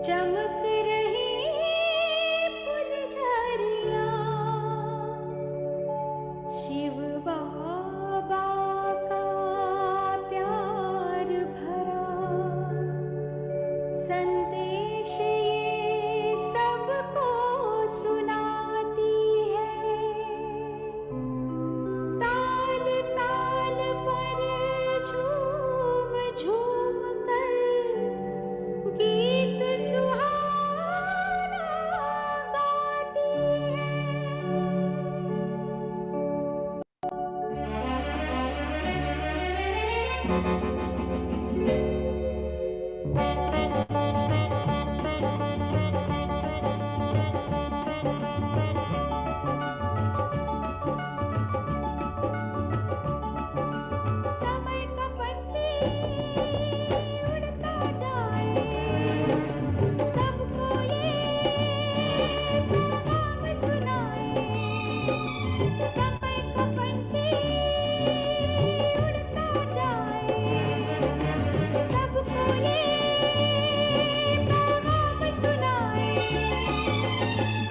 चमक रही फुलझड़ियाँ, शिव बाबा का प्यार भरा संदेश ये सबको सुनाती है। ताल ताल पर झूम झूम कर गीत सुहाना गाती है। समय का पंछी उड़ता जाए, सबको ये पैगाम सुनाए। समय का पंछी उड़ता जाए, सबको ये पैगाम सुनाए।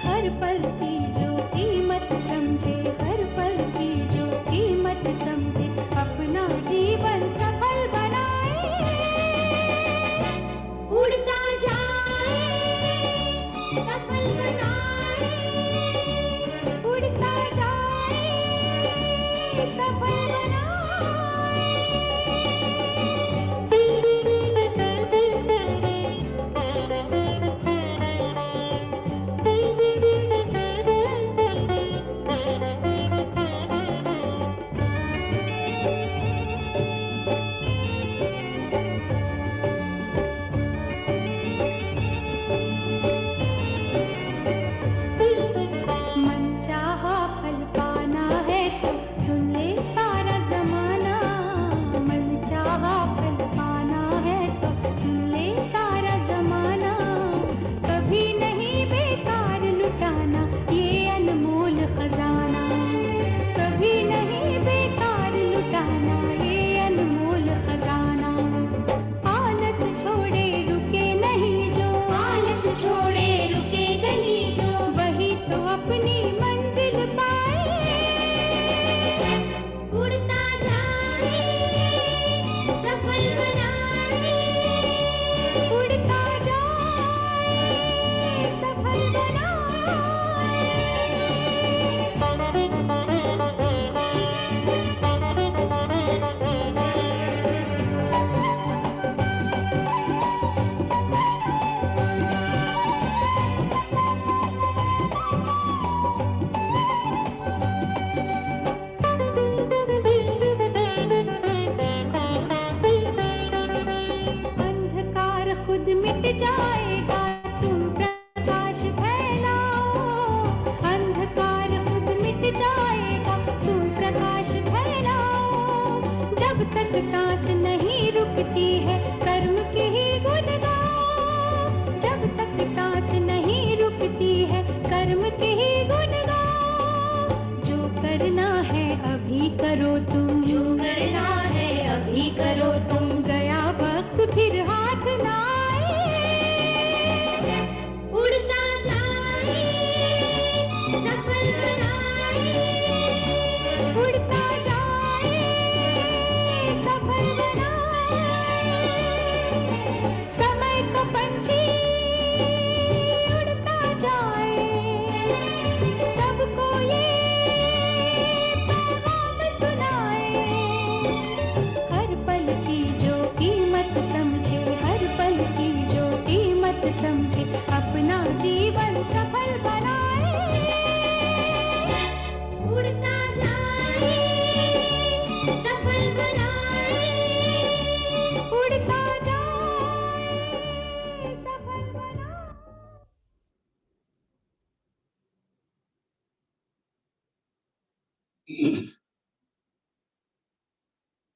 हर पल की जो कीमत समझे, हर पल की जो कीमत समझे, अपना जीवन सफल बनाए। उड़ता जाए, सफल बनाए, उड़ता जाए, सफल मनचाहा फल पाना है तो सुन ले सारा जमाना। मनचाहा फल पाना है तो सुन ले सारा जमाना। कभी नहीं बेकार लुटाना ये अनमोल खजाना। कभी नहीं बेकार लुटाना ये अनमोल खजाना। आलस छोड़े रुके नहीं जो, आलस छोड़े रुके नहीं जो, वही तो अपनी मंजिल पाए। उड़ता जाए, सफल बनाए, उड़ता जाए, सफल बनाए। अंधकार खुद मिट जाएगा, तुम प्रकाश फैलाओ। अंधकार खुद मिट जाएगा, तुम प्रकाश फैलाओ। जब तक सांस नहीं रुकती है, कर्म की ही गुण गाओ। जब तक सांस नहीं रुकती है, कर्म की ही गुण गाओ। जो करना है अभी करो तुम, जो करना है अभी करो तुम। गया वक्त फिर हाथ ना आए। उड़ता जाए, सफल बनाए, उड़ता जाए, सफल बनाए। समय का पंछी उड़ता जाए, सबको ये पैगाम सुनाए। हर पल की जो कीमत समझे, हर पल की जो कीमत समझे, अपना जीवन सफल बनाए। उड़ता जाए, सफल बनाए, उड़ता जाए, सफल बनाए।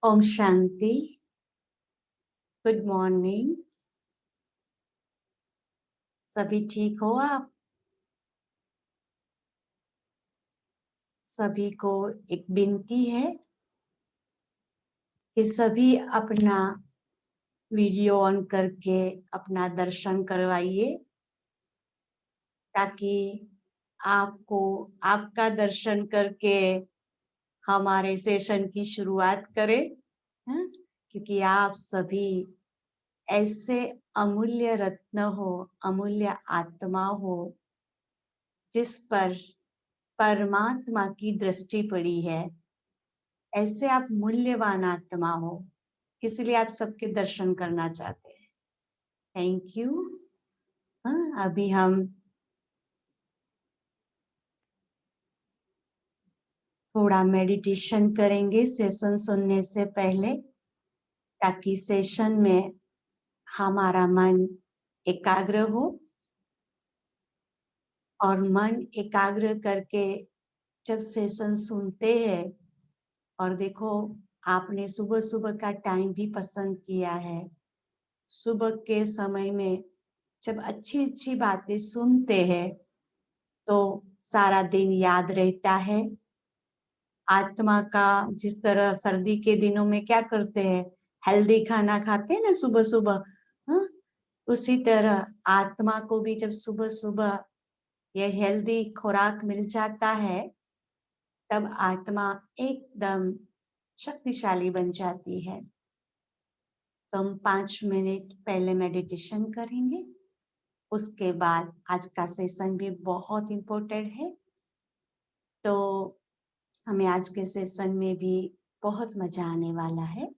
ओम शांति। Good morning. सभी ठीक हो आप? सभी को एक विनती है कि सभी अपना वीडियो ऑन करके अपना दर्शन करवाइए, ताकि आपको आपका दर्शन करके हमारे सेशन की शुरुआत करें। हाँ? क्योंकि आप सभी ऐसे अमूल्य रत्न हो, अमूल्य आत्मा हो, जिस पर परमात्मा की दृष्टि पड़ी है। ऐसे आप मूल्यवान आत्मा हो, इसलिए आप सबके दर्शन करना चाहते हैं। Thank you. हाँ, अभी हम थोड़ा मेडिटेशन करेंगे सेशन सुनने से पहले, ताकि सेशन में हमारा मन एकाग्र हो, और मन एकाग्र करके जब सेशन सुनते हैं, और देखो आपने सुबह सुबह का टाइम भी पसंद किया है। सुबह के समय में जब अच्छी अच्छी बातें सुनते हैं तो सारा दिन याद रहता है। आत्मा का जिस तरह सर्दी के दिनों में क्या करते हैं, हेल्दी खाना खाते हैं ना सुबह सुबह, हाँ? उसी तरह आत्मा को भी जब सुबह सुबह ये हेल्दी खुराक मिल जाता है, तब आत्मा एकदम शक्तिशाली बन जाती है। तो हम 5 मिनट पहले मेडिटेशन करेंगे, उसके बाद आज का सेशन भी बहुत इम्पोर्टेंट है। तो हमें आज के सेशन में भी बहुत मजा आने वाला है।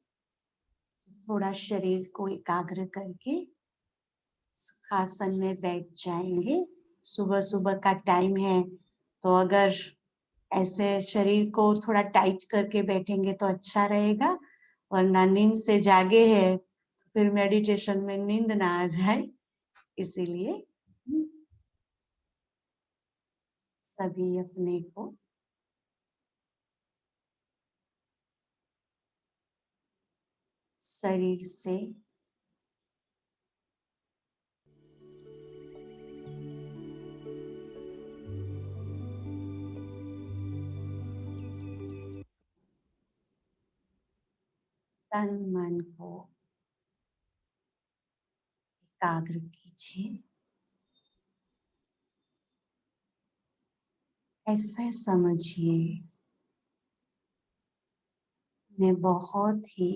थोड़ा शरीर को एकाग्र करके सुखासन में बैठ जाएंगे। सुबह सुबह का टाइम है, तो अगर ऐसे शरीर को थोड़ा टाइट करके बैठेंगे तो अच्छा रहेगा, वरना नींद से जागे हैं तो फिर मेडिटेशन में नींद ना आ जाए। इसीलिए सभी अपने को शरीर से तन मन को एकाग्र कीजिए। ऐसा समझिए मैं बहुत ही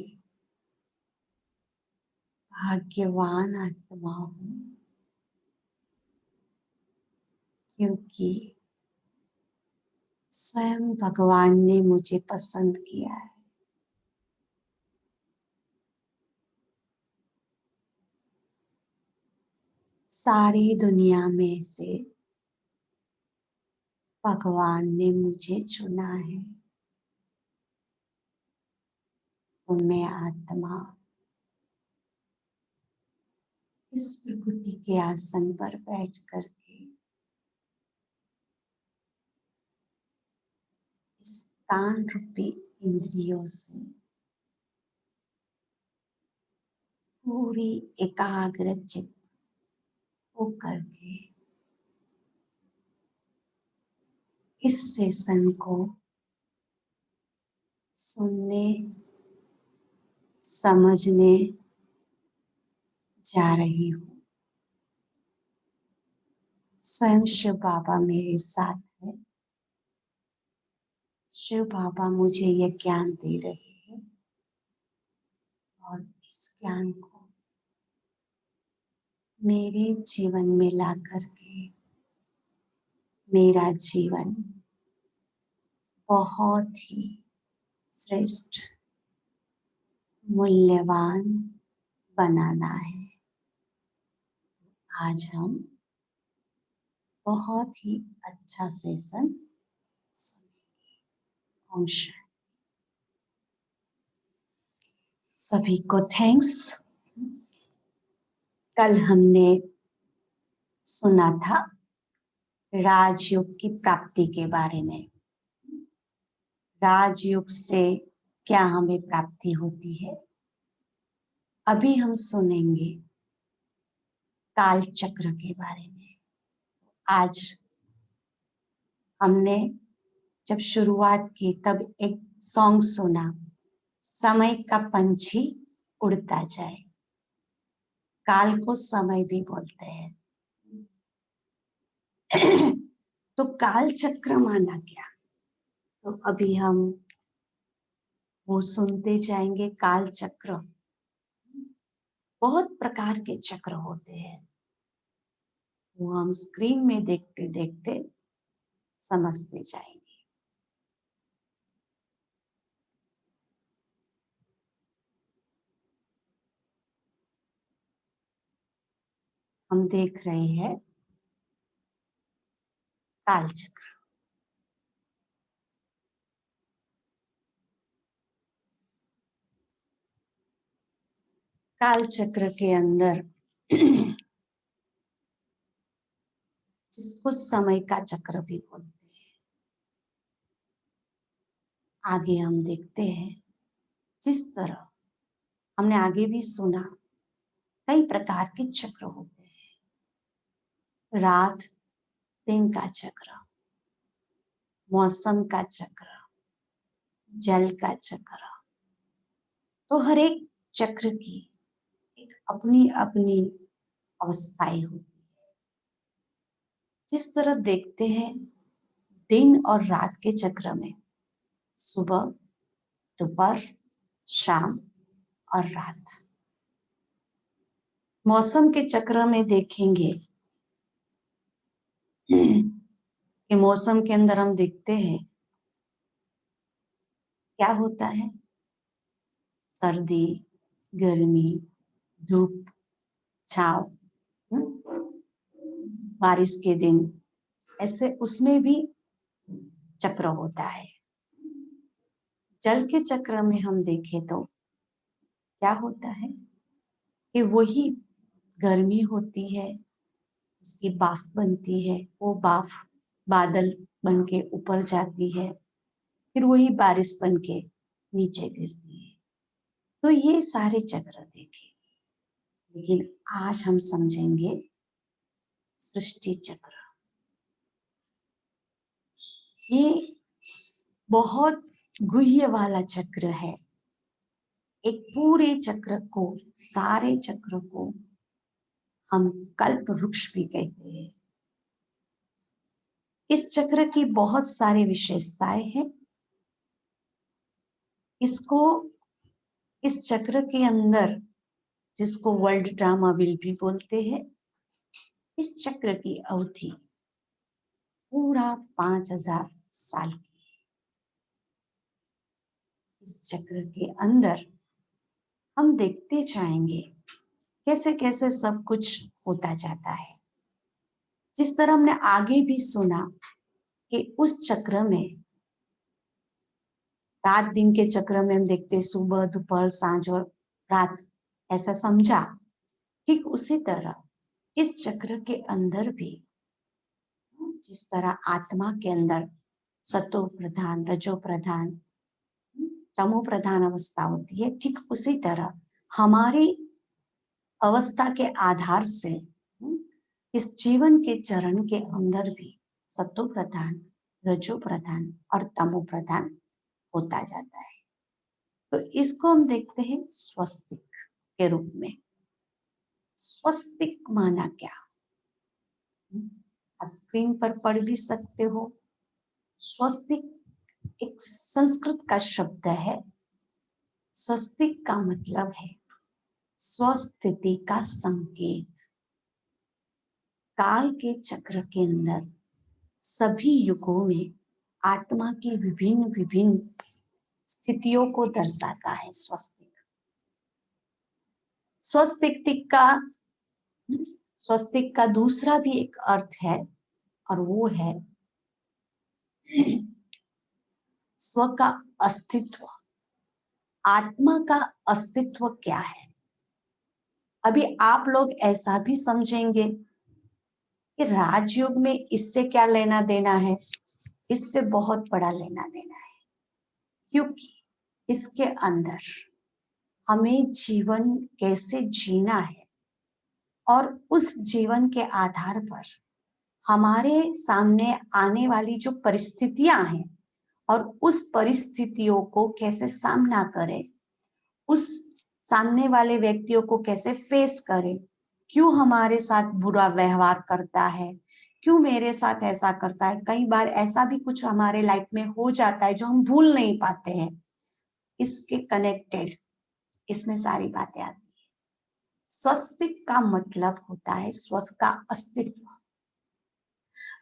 भाग्यवान आत्मा हूँ, क्योंकि स्वयं भगवान ने मुझे पसंद किया है। सारी दुनिया में से भगवान ने मुझे चुना है। तो मैं आत्मा इस प्रकृति के आसन पर बैठ करके इस कान रूपी इंद्रियों से पूरी एकाग्र चित्त होकर के इस सेशन को सुनने समझने जा रही हूँ। स्वयं शिव बाबा मेरे साथ है। शिव बाबा मुझे ये ज्ञान दे रहे हैं, और इस ज्ञान को मेरे जीवन में ला करके मेरा जीवन बहुत ही श्रेष्ठ मूल्यवान बनाना है। आज हम बहुत ही अच्छा सेशन सुनेंगे। ओम शांति। सभी को थैंक्स। कल हमने सुना था राजयोग की प्राप्ति के बारे में। राजयोग से क्या हमें प्राप्ति होती है, अभी हम सुनेंगे काल चक्र के बारे में। आज हमने जब शुरुआत की तब एक सॉन्ग सुना, समय का पंछी उड़ता जाए। काल को समय भी बोलते हैं। तो काल चक्र माना क्या? तो अभी हम वो सुनते जाएंगे। काल चक्र, बहुत प्रकार के चक्र होते हैं, वो हम स्क्रीन में देखते देखते समझते जाएंगे। हम देख रहे हैं काल चक्र। काल चक्र के अंदर जिसको समय का चक्र भी बोलते हैं, आगे हम देखते हैं। जिस तरह हमने आगे भी सुना, कई प्रकार के चक्र होते हैं। रात दिन का चक्र, मौसम का चक्र, जल का चक्र। तो हर एक चक्र की एक अपनी अपनी अवस्थाएं होती है। जिस तरह देखते हैं दिन और रात के चक्र में, सुबह दोपहर शाम और रात। मौसम के चक्र में देखेंगे कि मौसम के अंदर हम देखते हैं क्या होता है, सर्दी गर्मी धूप छाव, बारिश के दिन, ऐसे उसमें भी चक्र होता है। जल के चक्र में हम देखें तो क्या होता है कि वही गर्मी होती है, उसकी भाप बनती है, वो भाप बादल बन के ऊपर जाती है, फिर वही बारिश बन के नीचे गिरती है। तो ये सारे चक्र देखे, लेकिन आज हम समझेंगे सृष्टि चक्र। ये बहुत गुह्य वाला चक्र है। एक पूरे चक्र को, सारे चक्र को हम कल्प वृक्ष भी कहते हैं। इस चक्र की बहुत सारी विशेषताएं हैं। इस चक्र के अंदर, जिसको वर्ल्ड ड्रामा व्हील भी बोलते हैं, इस चक्र की अवधि पूरा 5000 साल की। इस चक्र के अंदर हम देखते जाएंगे कैसे कैसे सब कुछ होता जाता है। जिस तरह हमने आगे भी सुना कि उस चक्र में, रात दिन के चक्र में हम देखते सुबह दोपहर सांझ और रात, ऐसा समझा। ठीक उसी तरह इस चक्र के अंदर भी, जिस तरह आत्मा के अंदर सतो प्रधान रजो प्रधान तमो प्रधान अवस्था होती है, ठीक उसी तरह हमारी अवस्था के आधार से इस जीवन के चरण के अंदर भी सतो प्रधान रजो प्रधान और तमो प्रधान होता जाता है। तो इसको हम देखते हैं स्वस्तिक के रूप में। स्वस्तिक माना क्या? आप स्क्रीन पर पढ़ भी सकते हो। स्वस्तिक एक संस्कृत का शब्द है। स्वस्तिक का मतलब है स्वस्थिति का संकेत। काल के चक्र के अंदर सभी युगों में आत्मा की विभिन्न विभिन्न स्थितियों को दर्शाता है स्वस्तिक। स्वस्तिक का दूसरा भी एक अर्थ है, और वो है स्व का अस्तित्व। आत्मा का अस्तित्व क्या है? अभी आप लोग ऐसा भी समझेंगे कि राजयोग में इससे क्या लेना देना है, इससे बहुत बड़ा लेना देना है, क्योंकि इसके अंदर हमें जीवन कैसे जीना है और उस जीवन के आधार पर हमारे सामने आने वाली जो परिस्थितियां हैं और उस परिस्थितियों को कैसे सामना करें, उस सामने वाले व्यक्तियों को कैसे फेस करें, क्यों हमारे साथ बुरा व्यवहार करता है, क्यों मेरे साथ ऐसा करता है। कई बार ऐसा भी कुछ हमारे लाइफ में हो जाता है जो हम भूल नहीं पाते हैं। इसके कनेक्टेड इसमें सारी बातें आती है। स्वस्तिक का मतलब होता है स्वस्थ का अस्तित्व।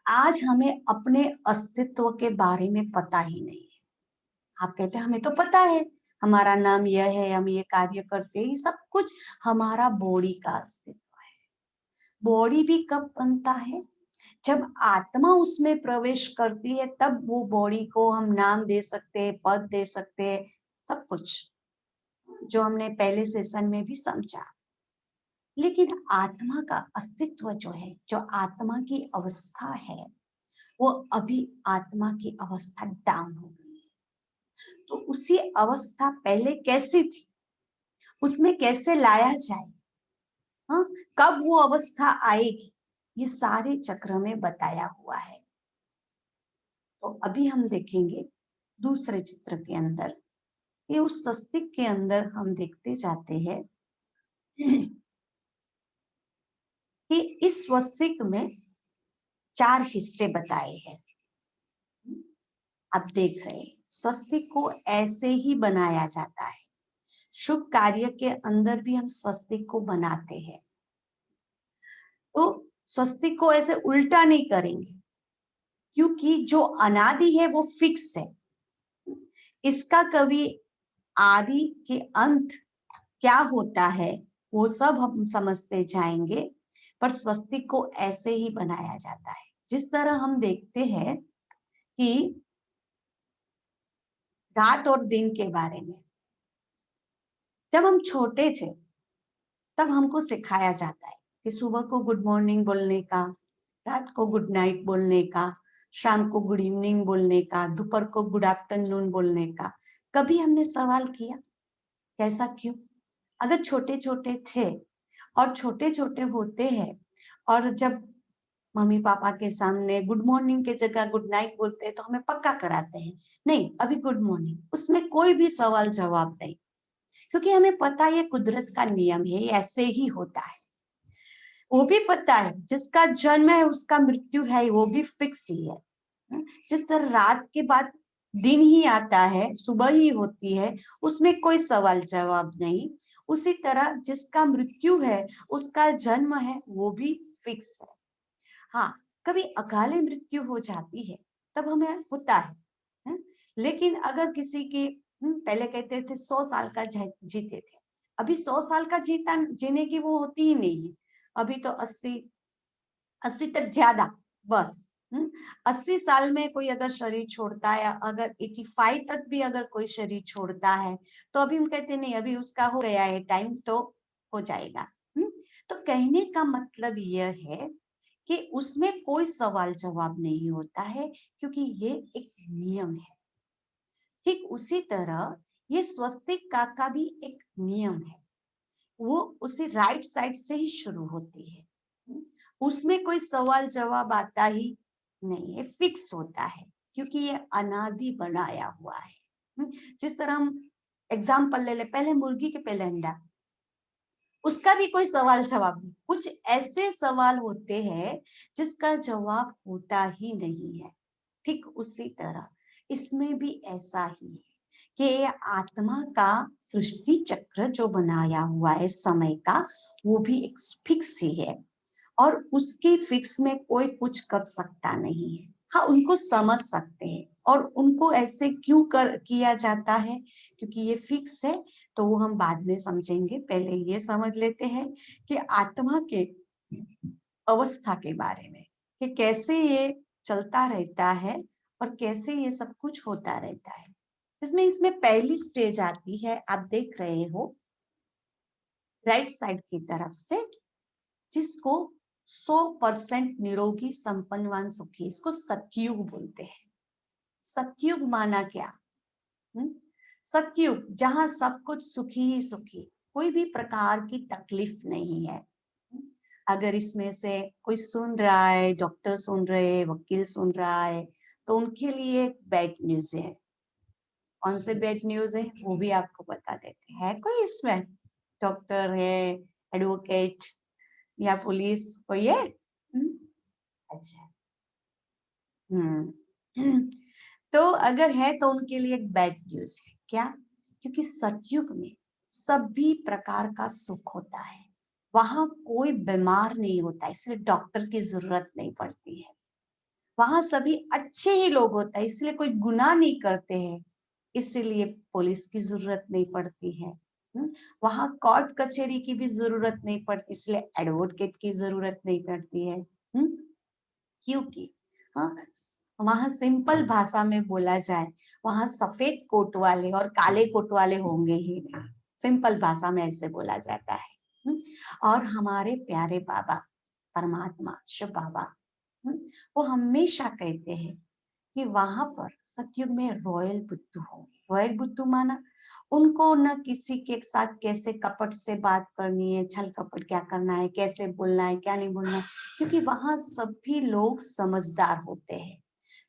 आज हमें अपने अस्तित्व के बारे में पता ही नहीं है। आप कहते हैं हमें तो पता है, हमारा नाम यह है, हम ये कार्य करते हैं, ये सब कुछ हमारा बॉडी का अस्तित्व है। बॉडी भी कब बनता है? जब आत्मा उसमें प्रवेश करती है, तब वो बॉडी को हम नाम दे सकते हैं, पद दे सकते हैं, सब कुछ जो हमने पहले सेशन में भी समझा। लेकिन आत्मा का अस्तित्व जो है, जो आत्मा की अवस्था है, वो अभी आत्मा की अवस्था डाउन हो गई है। तो उसी अवस्था पहले कैसी थी, उसमें कैसे लाया जाए, हाँ, कब वो अवस्था आएगी, ये सारे चक्र में बताया हुआ है। तो अभी हम देखेंगे दूसरे चित्र के अंदर, ये उस स्वस्तिक के अंदर हम देखते जाते हैं कि इस स्वस्तिक में 4 हिस्से बताए हैं। आप देख रहे हैं स्वस्तिक को ऐसे ही बनाया जाता है। शुभ कार्य के अंदर भी हम स्वस्तिक को बनाते हैं। तो स्वस्तिक को ऐसे उल्टा नहीं करेंगे, क्योंकि जो अनादि है वो फिक्स है। इसका कभी आदि के अंत क्या होता है वो सब हम समझते जाएंगे, पर स्वस्तिक को ऐसे ही बनाया जाता है। जिस तरह हम देखते हैं कि रात और दिन के बारे में, जब हम छोटे थे तब हमको सिखाया जाता है कि सुबह को गुड मॉर्निंग बोलने का, रात को गुड नाइट बोलने का, शाम को गुड इवनिंग बोलने का, दोपहर को गुड आफ्टरनून बोलने का। कभी हमने सवाल किया कैसा क्यों? अगर छोटे छोटे थे और छोटे छोटे होते हैं, और जब मम्मी पापा के सामने गुड मॉर्निंग के जगह गुड नाइट बोलते हैं तो हमें पक्का कराते हैं नहीं अभी गुड मॉर्निंग, उसमें कोई भी सवाल जवाब नहीं, क्योंकि हमें पता है ये कुदरत का नियम है, ये ऐसे ही होता है। वो भी पता है जिसका जन्म है उसका मृत्यु है, वो भी फिक्स ही है। जिस तरह रात के बाद दिन ही आता है, सुबह ही होती है, उसमें कोई सवाल जवाब नहीं। उसी तरह जिसका मृत्यु है उसका जन्म है, वो भी फिक्स है। हाँ, कभी अकाले मृत्यु हो जाती है तब हमें होता है? लेकिन अगर किसी की पहले कहते थे 100 साल का जीते थे, अभी 100 साल का जीने की वो होती ही नहीं है। अभी तो 80 तक ज्यादा बस। 80 साल में कोई अगर शरीर छोड़ता है, अगर 85 तक भी अगर कोई शरीर छोड़ता है, तो अभी हम कहते नहीं अभी उसका हो गया है टाइम, तो हो जाएगा। तो कहने का मतलब यह है कि उसमें कोई सवाल जवाब नहीं होता है, क्योंकि ये एक नियम है। ठीक उसी तरह ये स्वस्तिक का भी एक नियम है, वो उसी राइट साइड से ही शुरू होती है। उसमें कोई सवाल जवाब आता ही नहीं है, फिक्स होता है, क्योंकि ये अनादि बनाया हुआ है। जिस तरह हम एग्जाम्पल ले ले, पहले मुर्गी के पहले अंडा, उसका भी कोई सवाल जवाब नहीं। कुछ ऐसे सवाल होते हैं जिसका जवाब होता ही नहीं है। ठीक उसी तरह इसमें भी ऐसा ही है कि आत्मा का सृष्टि चक्र जो बनाया हुआ है समय का, वो भी एक फिक्स ही है, और उसकी फिक्स में कोई कुछ कर सकता नहीं है। हाँ, उनको समझ सकते हैं, और उनको ऐसे क्यों किया जाता है, क्योंकि ये फिक्स है, तो वो हम बाद में समझेंगे। पहले ये समझ लेते हैं कि आत्मा के अवस्था के बारे में, कि कैसे ये चलता रहता है और कैसे ये सब कुछ होता रहता है। इसमें पहली स्टेज आती है, आप देख रहे हो राइट साइड की तरफ से, जिसको 100% निरोगी संपन्नवान सुखी, इसको सतयुग बोलते हैं। सतयुग माना क्या? सतयुग जहां सब कुछ सुखी ही सुखी, कोई भी प्रकार की तकलीफ नहीं है। अगर इसमें से कोई सुन रहा है, डॉक्टर सुन रहे हैं, वकील सुन रहा है, तो उनके लिए बैड न्यूज है। कौन से बैड न्यूज है वो भी आपको बता देते हैं। कोई इसमें डॉक्टर है, एडवोकेट या पुलिस कोई है? अच्छा। तो अगर है तो उनके लिए एक बैड न्यूज है। क्या? क्योंकि सतयुग में सभी प्रकार का सुख होता है, वहां कोई बीमार नहीं होता, इसलिए डॉक्टर की जरूरत नहीं पड़ती है। वहां सभी अच्छे ही लोग होते हैं, इसलिए कोई गुनाह नहीं करते हैं, इसीलिए पुलिस की जरूरत नहीं पड़ती है। वहां कोर्ट कचहरी की भी जरूरत नहीं पड़ती, इसलिए एडवोकेट की जरूरत नहीं पड़ती है। क्योंकि हाँ, वहां सिंपल भाषा में बोला जाए, वहां सफेद कोट वाले और काले कोट वाले होंगे ही नहीं। सिंपल भाषा में ऐसे बोला जाता है। और हमारे प्यारे बाबा परमात्मा शिव बाबा, वो हमेशा कहते हैं कि वहां पर सतयुग में रॉयल बुद्धू होंगे। रॉयल बुद्धू माना उनको न किसी के साथ कैसे कपट से बात करनी है, छल कपट क्या करना है, कैसे बोलना है, क्या नहीं बोलना है, क्योंकि वहां सभी लोग समझदार होते हैं।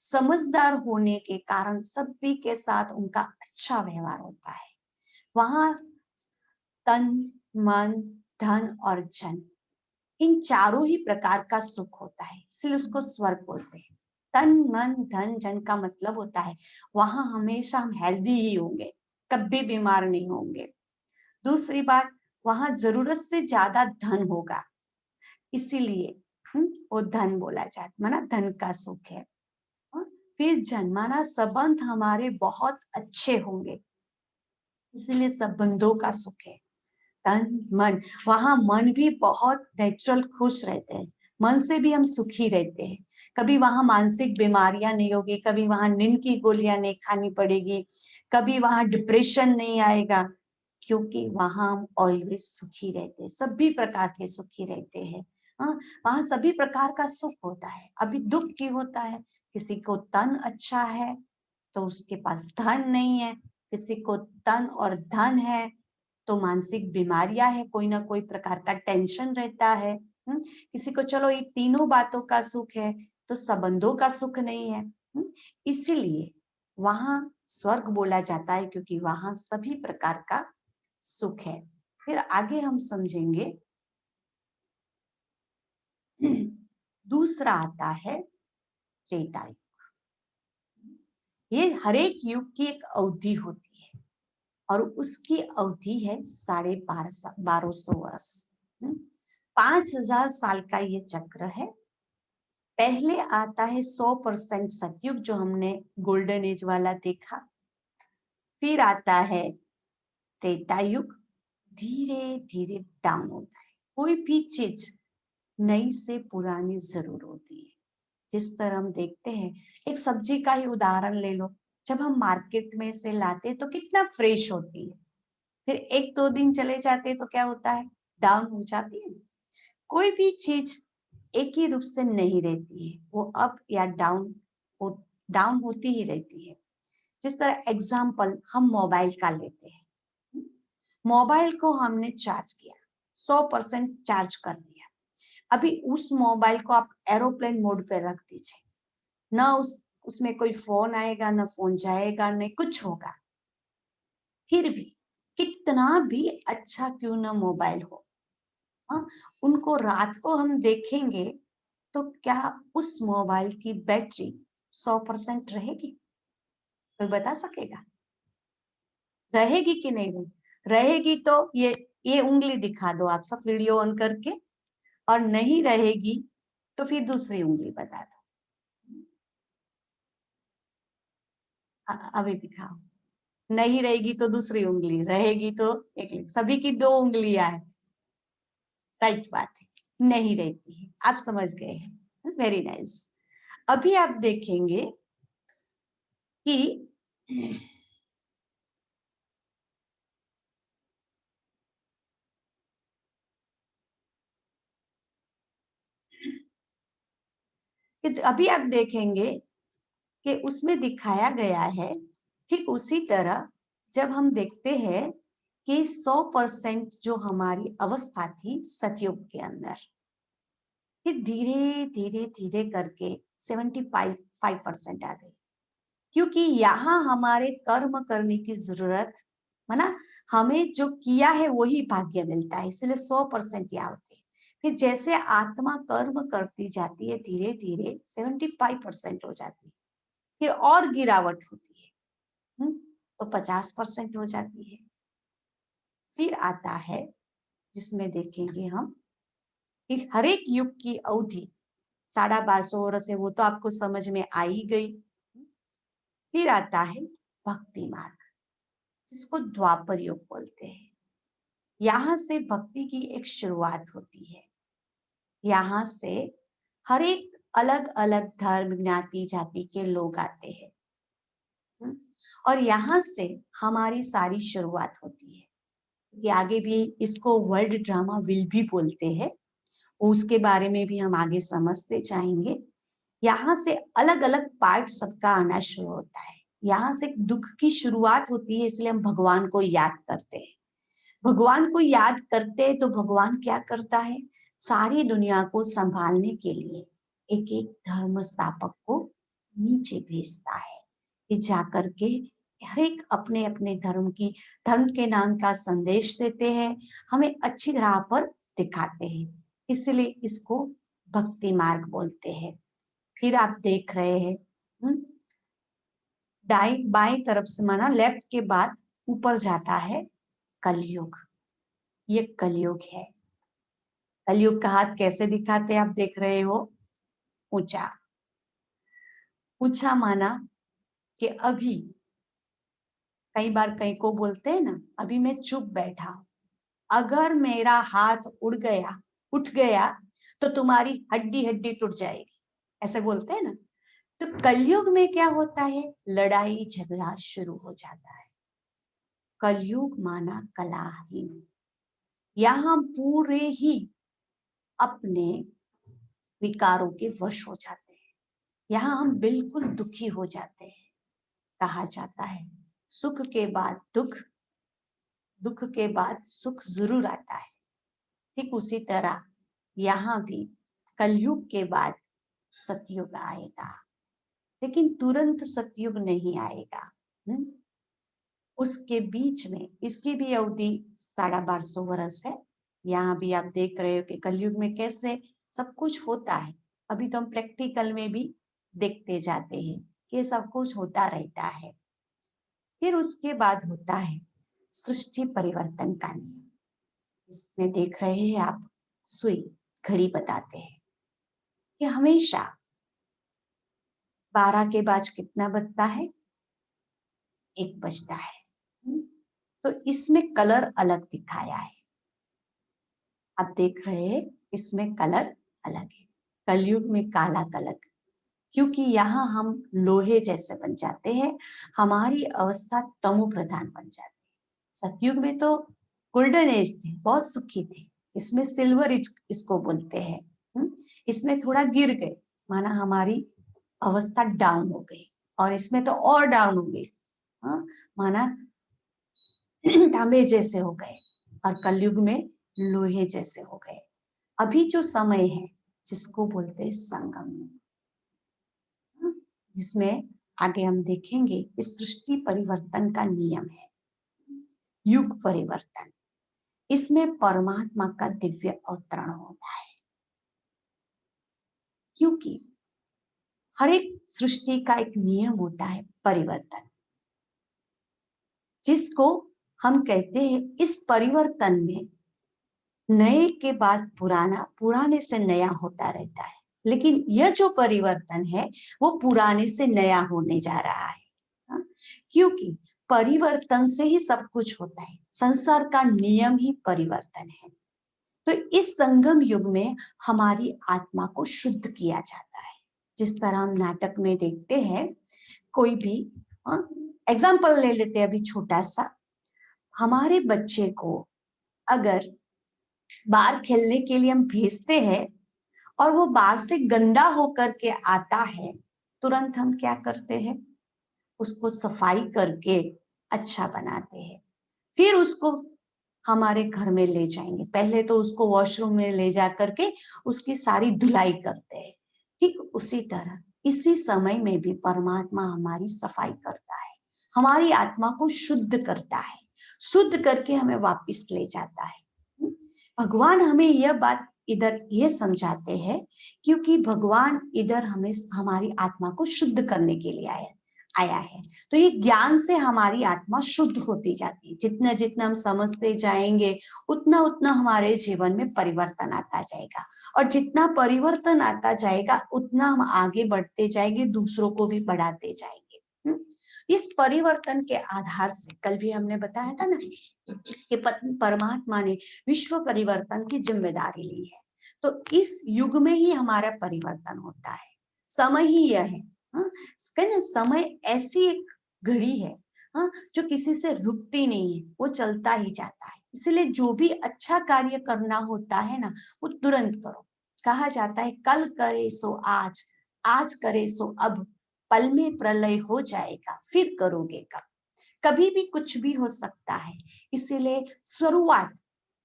समझदार होने के कारण सभी के साथ उनका अच्छा व्यवहार होता है। वहां तन, मन, धन और जन, इन चारों ही प्रकार का सुख होता है, इसलिए उसको स्वर्ग बोलते हैं। तन, मन, धन, जन का मतलब होता है वहां हमेशा हम हेल्दी ही होंगे, कभी बीमार नहीं होंगे। दूसरी बात, वहां जरूरत से ज्यादा धन होगा, इसीलिए वो धन बोला जाता, माना धन का सुख है। फिर जन्माना संबंध हमारे बहुत अच्छे होंगे, इसीलिए संबंधों का सुख है। तन, मन, वहां मन भी बहुत नेचुरल खुश रहते हैं, मन से भी हम सुखी रहते हैं। कभी वहां मानसिक बीमारियां नहीं होगी, कभी वहां नींद की गोलियां नहीं खानी पड़ेगी, कभी वहां डिप्रेशन नहीं आएगा, क्योंकि वहां हम ऑलवेज सुखी रहते हैं, सभी प्रकार के सुखी रहते हैं। हाँ, वहां सभी प्रकार का सुख होता है। अभी दुख क्यों होता है? किसी को तन अच्छा है तो उसके पास धन नहीं है, किसी को तन और धन है तो मानसिक बीमारियां है, कोई ना कोई प्रकार का टेंशन रहता है। किसी को चलो ये तीनों बातों का सुख है तो संबंधों का सुख नहीं है। इसीलिए वहां स्वर्ग बोला जाता है, क्योंकि वहां सभी प्रकार का सुख है। फिर आगे हम समझेंगे। दूसरा आता है त्रेता युग। ये हर एक युग की एक अवधि होती है और उसकी अवधि है 1250 वर्ष। 5000 साल का ये चक्र है। पहले आता है 100% सतयुग, जो हमने गोल्डन एज वाला देखा। फिर आता है त्रेता युग, धीरे धीरे डाउन होता है। कोई भी चीज नई से पुरानी जरूर होती है। जिस तरह हम देखते हैं, एक सब्जी का ही उदाहरण ले लो, जब हम मार्केट में से लाते तो कितना फ्रेश होती है, फिर एक दो दिन चले जाते तो क्या होता है, डाउन हो जाती है। कोई भी चीज एक ही रूप से नहीं रहती है, वो अप या डाउन होती ही रहती है। जिस तरह एग्जाम्पल हम मोबाइल का लेते हैं। मोबाइल को हमने चार्ज किया, 100% चार्ज कर दिया। अभी उस मोबाइल को आप एरोप्लेन मोड पे रख दीजिए, ना उसमें कोई फोन आएगा, ना फोन जाएगा, नहीं कुछ होगा। फिर भी कितना भी अच्छा क्यों ना मोबाइल हो, हाँ, उनको रात को हम देखेंगे तो क्या उस मोबाइल की बैटरी 100% रहेगी? कोई बता सकेगा? रहेगी कि नहीं रहेगी? रहेगी तो ये उंगली दिखा दो आप सब वीडियो ऑन करके, और नहीं रहेगी तो फिर दूसरी उंगली बता दो। अभी दिखाओ। नहीं रहेगी तो दूसरी उंगली, रहेगी तो एक, सभी की दो उंगलियां है। राइट बात है, नहीं रहती है। आप समझ गए हैं, वेरी नाइस। अभी आप देखेंगे कि अभी आप देखेंगे कि उसमें दिखाया गया है, ठीक उसी तरह जब हम देखते हैं कि 100% जो हमारी अवस्था थी सतयुग के अंदर, फिर धीरे धीरे धीरे करके 75% आ गई, क्योंकि यहाँ हमारे कर्म करने की जरूरत, है ना, हमें जो किया है वही भाग्य मिलता है, इसलिए 100% यहाँ होती है। फिर जैसे आत्मा कर्म करती जाती है धीरे धीरे 75% हो जाती है, फिर और गिरावट होती है, तो 50% हो जाती है। फिर आता है जिसमें देखेंगे हम कि हर एक युग की अवधि 1250 वर्ष है, वो तो आपको समझ में आ ही गई। फिर आता है भक्ति मार्ग, जिसको द्वापर युग बोलते हैं। यहाँ से भक्ति की एक शुरुआत होती है। यहाँ से हर एक अलग अलग धर्म ज्ञाति जाति के लोग आते हैं, और यहाँ से हमारी सारी शुरुआत होती है। कि आगे भी इसको वर्ल्ड ड्रामा विल भी बोलते हैं, उसके बारे में भी हम आगे समझते जाएंगे। यहाँ से अलग अलग पार्ट सबका आना शुरू होता है। यहाँ से दुख की शुरुआत होती है, इसलिए हम भगवान को याद करते हैं। भगवान को याद करते हैं तो भगवान क्या करता है, सारी दुनिया को संभालने के लिए एक एक धर्म स्थापक को नीचे भेजता है कि जाकर के हर एक अपने अपने धर्म के नाम का संदेश देते हैं, हमें अच्छी राह पर दिखाते हैं। इसलिए इसको भक्ति मार्ग बोलते हैं। फिर आप देख रहे हैं दाई बाई तरफ से माना लेफ्ट के बाद ऊपर जाता है कलयुग। ये कलयुग है। कलयुग का हाथ कैसे दिखाते आप देख रहे हो, ऊंचा ऊंचा माना कि अभी कई बार कई को बोलते हैं ना, अभी मैं चुप बैठा हूं, अगर मेरा हाथ उठ गया तो तुम्हारी हड्डी हड्डी टूट जाएगी, ऐसे बोलते हैं ना। तो कलयुग में क्या होता है, लड़ाई झगड़ा शुरू हो जाता है। कलयुग माना कलाहीन। यहाँ पूरे ही अपने विकारों के वश हो जाते हैं। यहाँ हम बिल्कुल दुखी हो जाते हैं। कहा जाता है सुख के बाद दुख, दुख के बाद सुख जरूर आता है। ठीक उसी तरह यहाँ भी कलयुग के बाद सतयुग आएगा, लेकिन तुरंत सतयुग नहीं आएगा। उसके बीच में इसकी भी अवधि 1250 वर्ष है। यहाँ भी आप देख रहे हो कि कलयुग में कैसे सब कुछ होता है। अभी तो हम प्रैक्टिकल में भी देखते जाते हैं कि सब कुछ होता रहता है। फिर उसके बाद होता है सृष्टि परिवर्तन का नियम। इसमें देख रहे हैं आप सुई घड़ी बताते हैं कि हमेशा 12 के बाद कितना बजता है, 1 बजता है। तो इसमें कलर अलग दिखाया है। आप देख रहे हैं इसमें कलर अलग है। कलयुग में काला कलर, क्योंकि यहाँ हम लोहे जैसे बन जाते हैं, हमारी अवस्था तमो प्रधान बन जाती है। सतयुग में तो गोल्डन एज थे, बहुत सुखी थे। इसमें सिल्वर इसको बोलते हैं। इसमें थोड़ा गिर गए, माना हमारी अवस्था डाउन हो गई, और इसमें तो और डाउन हो गई, माना तांबे जैसे हो गए, और कलयुग में लोहे जैसे हो गए। अभी जो समय है जिसको बोलते हैं संगम, जिसमें आगे हम देखेंगे इस सृष्टि परिवर्तन का नियम है युग परिवर्तन। इसमें परमात्मा का दिव्य अवतरण होता है, क्योंकि हर एक सृष्टि का एक नियम होता है परिवर्तन, जिसको हम कहते हैं इस परिवर्तन में नए के बाद पुराना, पुराने से नया होता रहता है। लेकिन यह जो परिवर्तन है वो पुराने से नया होने जा रहा है, क्योंकि परिवर्तन से ही सब कुछ होता है। संसार का नियम ही परिवर्तन है। तो इस संगम युग में हमारी आत्मा को शुद्ध किया जाता है। जिस तरह हम नाटक में देखते हैं, कोई भी एग्जाम्पल ले लेते हैं अभी छोटा सा, हमारे बच्चे को अगर बाहर खेलने के लिए हम भेजते हैं और वो बाहर से गंदा होकर के आता है, तुरंत हम क्या करते हैं, उसको सफाई करके अच्छा बनाते हैं। फिर उसको हमारे घर में ले जाएंगे, पहले तो उसको वॉशरूम में ले जा करके उसकी सारी धुलाई करते हैं। ठीक उसी तरह इसी समय में भी परमात्मा हमारी सफाई करता है, हमारी आत्मा को शुद्ध करता है, शुद्ध करके हमें वापस ले जाता है। भगवान हमें यह बात इधर ये समझाते हैं क्योंकि भगवान इधर हमें हमारी आत्मा को शुद्ध करने के लिए आया है। तो ये ज्ञान से हमारी आत्मा शुद्ध होती जाती है। जितना जितना हम समझते जाएंगे उतना उतना हमारे जीवन में परिवर्तन आता जाएगा, और जितना परिवर्तन आता जाएगा उतना हम आगे बढ़ते जाएंगे, दूसरों को भी बढ़ाते जाएंगे। इस परिवर्तन के आधार से कल भी हमने बताया था ना कि परमात्मा ने विश्व परिवर्तन की जिम्मेदारी ली है। तो इस युग में ही हमारा परिवर्तन होता है। समय ही यह है, कहना समय ऐसी एक घड़ी है जो किसी से रुकती नहीं है, वो चलता ही जाता है। इसलिए जो भी अच्छा कार्य करना होता है ना, वो तुरंत करो। कहा जाता है कल करे सो आज, आज करे सो अब, पल में प्रलय हो जाएगा फिर करोगे कब। कभी भी कुछ भी हो सकता है। इसीलिए शुरुआत,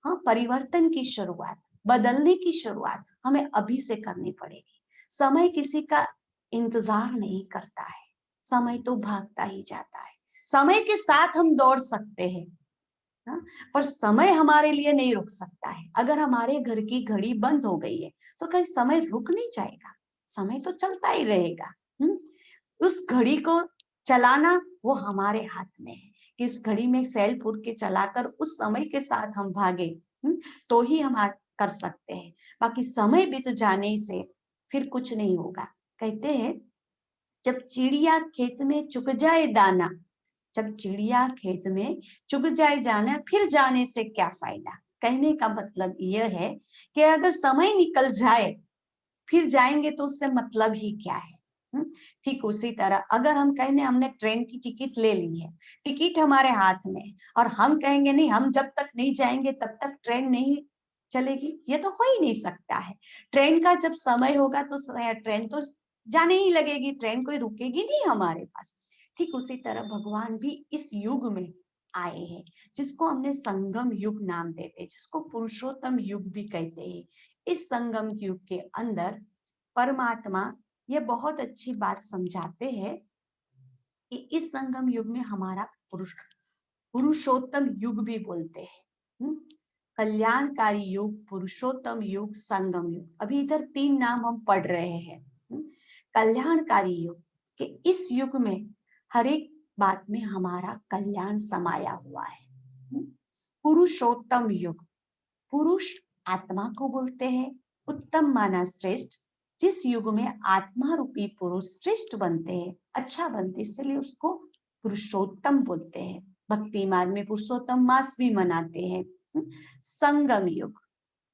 परिवर्तन की शुरुआत, बदलने की शुरुआत हमें अभी से करनी पड़ेगी। समय किसी का इंतजार नहीं करता है, समय तो भागता ही जाता है। समय के साथ हम दौड़ सकते हैं, पर समय हमारे लिए नहीं रुक सकता है। अगर हमारे घर की घड़ी बंद हो गई है तो कहीं समय रुक नहीं जाएगा, समय तो चलता ही रहेगा। उस घड़ी को चलाना वो हमारे हाथ में है कि इस घड़ी में सेल फूट के चलाकर उस समय के साथ हम भागे, तो ही हम कर सकते हैं। बाकी समय बीत जाने से फिर कुछ नहीं होगा। कहते हैं जब चिड़िया खेत में चुग जाए दाना, जब चिड़िया खेत में चुग जाए जाना, फिर जाने से क्या फायदा। कहने का मतलब यह है कि अगर समय निकल जाए फिर जाएंगे तो उससे मतलब ही क्या है। ठीक उसी तरह अगर हम कहेंगे हमने ट्रेन की टिकट ले ली है, टिकट हमारे हाथ में, और हम कहेंगे नहीं हम जब तक नहीं जाएंगे तब तक ट्रेन नहीं चलेगी, ये तो हो ही नहीं सकता है। ट्रेन का जब समय होगा तो ट्रेन तो जाने ही लगेगी, ट्रेन कोई रुकेगी नहीं हमारे पास। ठीक उसी तरह भगवान भी इस युग में आए हैं, जिसको हमने संगम युग नाम देते हैं, जिसको पुरुषोत्तम युग भी कहते हैं। इस संगम युग के अंदर परमात्मा ये बहुत अच्छी बात समझाते हैं कि इस संगम युग में हमारा पुरुषोत्तम युग भी बोलते हैं। कल्याणकारी युग, पुरुषोत्तम युग, संगम युग। अभी इधर 3 नाम हम पढ़ रहे हैं। कल्याणकारी युग कि इस युग में हर एक बात में हमारा कल्याण समाया हुआ है। पुरुषोत्तम युग, पुरुष आत्मा को बोलते हैं, उत्तम माना श्रेष्ठ। जिस युग में आत्मा रूपी पुरुष श्रेष्ठ बनते हैं, अच्छा बनते, इसलिए उसको पुरुषोत्तम बोलते हैं। भक्ति मार्ग में पुरुषोत्तम मास भी मनाते हैं। संगम युग,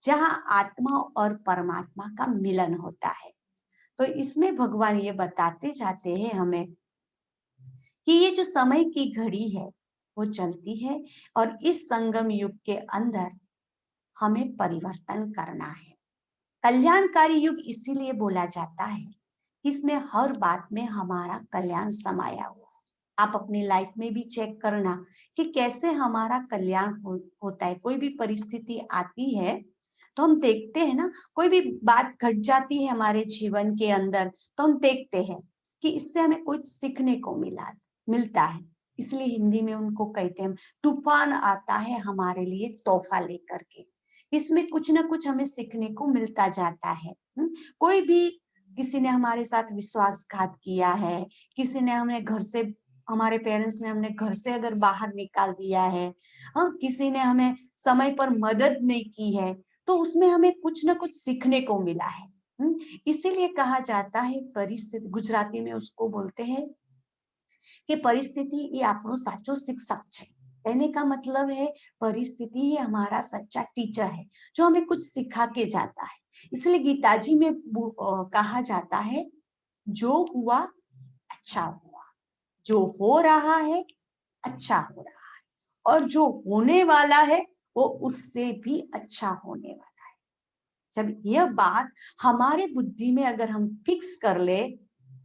जहां आत्मा और परमात्मा का मिलन होता है। तो इसमें भगवान ये बताते जाते हैं हमें कि ये जो समय की घड़ी है वो चलती है, और इस संगम युग के अंदर हमें परिवर्तन करना है। कल्याणकारी युग इसीलिए बोला जाता है कि इसमें हर बात में हमारा कल्याण समाया हुआ है। आप अपनी लाइफ में भी चेक करना कि कैसे हमारा कल्याण होता है। कोई भी परिस्थिति आती है तो हम देखते हैं ना, कोई भी बात घट जाती है हमारे जीवन के अंदर तो हम देखते हैं कि इससे हमें कुछ सीखने को मिलता है। इसलिए हिंदी में उनको कहते हैं तूफान आता है हमारे लिए तोहफा लेकर के। इसमें कुछ ना कुछ हमें सीखने को मिलता जाता है। कोई भी, किसी ने हमारे साथ विश्वासघात किया है, किसी ने हमें घर से, हमारे पेरेंट्स ने हमने घर से अगर बाहर निकाल दिया है, किसी ने हमें समय पर मदद नहीं की है, तो उसमें हमें कुछ ना कुछ सीखने को मिला है। इसीलिए कहा जाता है परिस्थिति, गुजराती में उसको बोलते हैं कि परिस्थिति ये આપણો સાચો શિક્ષક છે। कहने का मतलब है परिस्थिति ही हमारा सच्चा टीचर है जो हमें कुछ सिखा के जाता है। इसलिए गीता जी में कहा जाता है जो हुआ अच्छा हुआ, जो हो रहा है अच्छा हो रहा है, और जो होने वाला है वो उससे भी अच्छा होने वाला है। जब यह बात हमारे बुद्धि में अगर हम फिक्स कर ले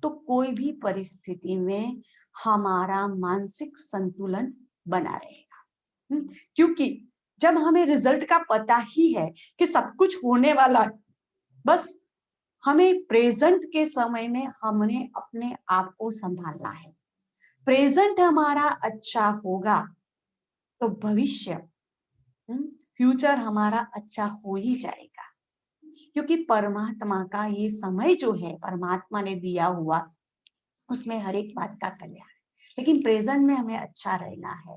तो कोई भी परिस्थिति में हमारा मानसिक संतुलन बना रहेगा। क्योंकि जब हमें रिजल्ट का पता ही है कि सब कुछ होने वाला है, बस हमें प्रेजेंट के समय में हमने अपने आप को संभालना है। प्रेजेंट हमारा अच्छा होगा तो भविष्य, फ्यूचर हमारा अच्छा हो ही जाएगा। क्योंकि परमात्मा का ये समय जो है परमात्मा ने दिया हुआ, उसमें हर एक बात का कल्याण है, लेकिन प्रेजेंट में हमें अच्छा रहना है।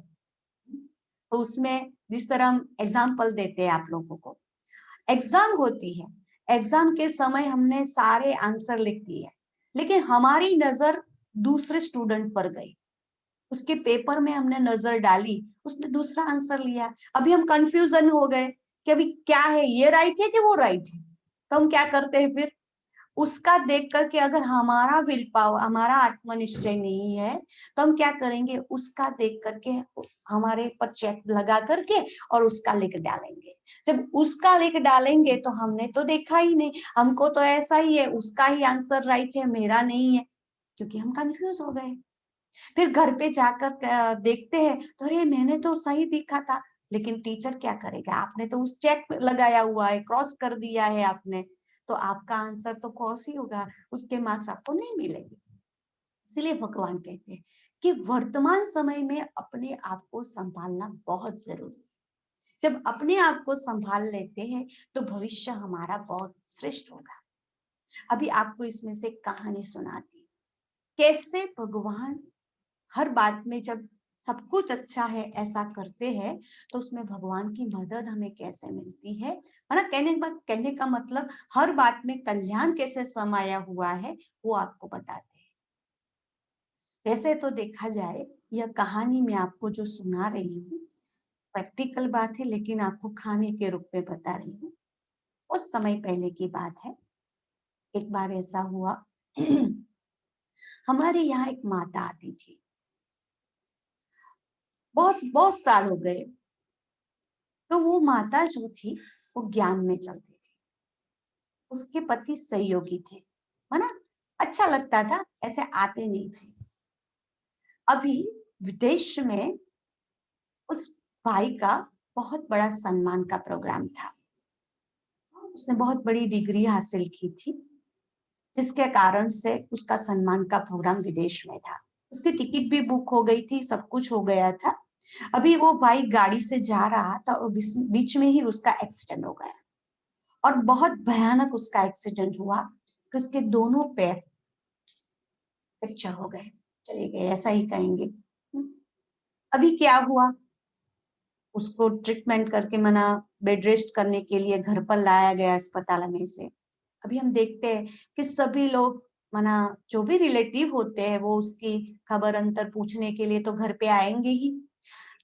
तो उसमें जिस तरह हम एग्जाम्पल देते हैं आप लोगों को, एग्जाम होती है, एग्जाम के समय हमने सारे आंसर लिख दिए, लेकिन हमारी नजर दूसरे स्टूडेंट पर गई, उसके पेपर में हमने नजर डाली, उसने दूसरा आंसर लिया, अभी हम कंफ्यूजन हो गए कि अभी क्या है, ये राइट है कि वो राइट है। तो हम क्या करते हैं फिर, उसका देख करके अगर हमारा विल पावर, हमारा आत्मनिश्चय नहीं है, तो हम क्या करेंगे, उसका देख करके हमारे पर चेक लगा करके और उसका लिख डालेंगे। जब उसका लिख डालेंगे तो हमने तो देखा ही नहीं, हमको तो ऐसा ही है, उसका ही आंसर राइट है, मेरा नहीं है, क्योंकि हम कंफ्यूज हो गए। फिर घर पे जाकर देखते हैं तो अरे मैंने तो सही लिखा था, लेकिन टीचर क्या करेगा, आपने तो उस चेक लगाया हुआ है, क्रॉस कर दिया है आपने, तो आपका आंसर तो क्रॉस ही होगा, उसके मार्क्स आपको नहीं मिलेंगे। इसलिए भगवान कहते हैं कि वर्तमान समय में अपने आप को संभालना बहुत जरूरी है। जब अपने आप को संभाल लेते हैं तो भविष्य हमारा बहुत श्रेष्ठ होगा। अभी आपको इसमें से कहानी सुनाती, कैसे भगवान हर बात में जब सब कुछ अच्छा है ऐसा करते हैं, तो उसमें भगवान की मदद हमें कैसे मिलती है, मतलब कहने का मतलब हर बात में कल्याण कैसे समाया हुआ है वो आपको बताते हैं। वैसे तो देखा जाए, यह कहानी मैं आपको जो सुना रही हूँ प्रैक्टिकल बात है, लेकिन आपको खाने के रूप में बता रही हूँ। उस समय पहले की बात है, एक बार ऐसा हुआ हमारे यहाँ एक माता आती थी, बहुत बहुत साल हो गए। तो वो माता जो थी वो ज्ञान में चलती थी, उसके पति सहयोगी थे, है ना, अच्छा लगता था, ऐसे आते नहीं थे। अभी विदेश में उस भाई का बहुत बड़ा सम्मान का प्रोग्राम था, उसने बहुत बड़ी डिग्री हासिल की थी, जिसके कारण से उसका सम्मान का प्रोग्राम विदेश में था, उसकी टिकट भी बुक हो गई थी, सब कुछ हो गया था। अभी वो भाई गाड़ी से जा रहा था और बीच में ही उसका एक्सीडेंट हो गया, और बहुत भयानक उसका एक्सीडेंट हुआ कि उसके दोनों पैर फ्रैक्चर हो गए, चले गए, ऐसा ही कहेंगे। अभी क्या हुआ, उसको ट्रीटमेंट करके मना बेड रेस्ट करने के लिए घर पर लाया गया अस्पताल में से। अभी हम देखते हैं कि सभी लोग मना जो भी रिलेटिव होते हैं वो उसकी खबर अंतर पूछने के लिए तो घर पे आएंगे ही।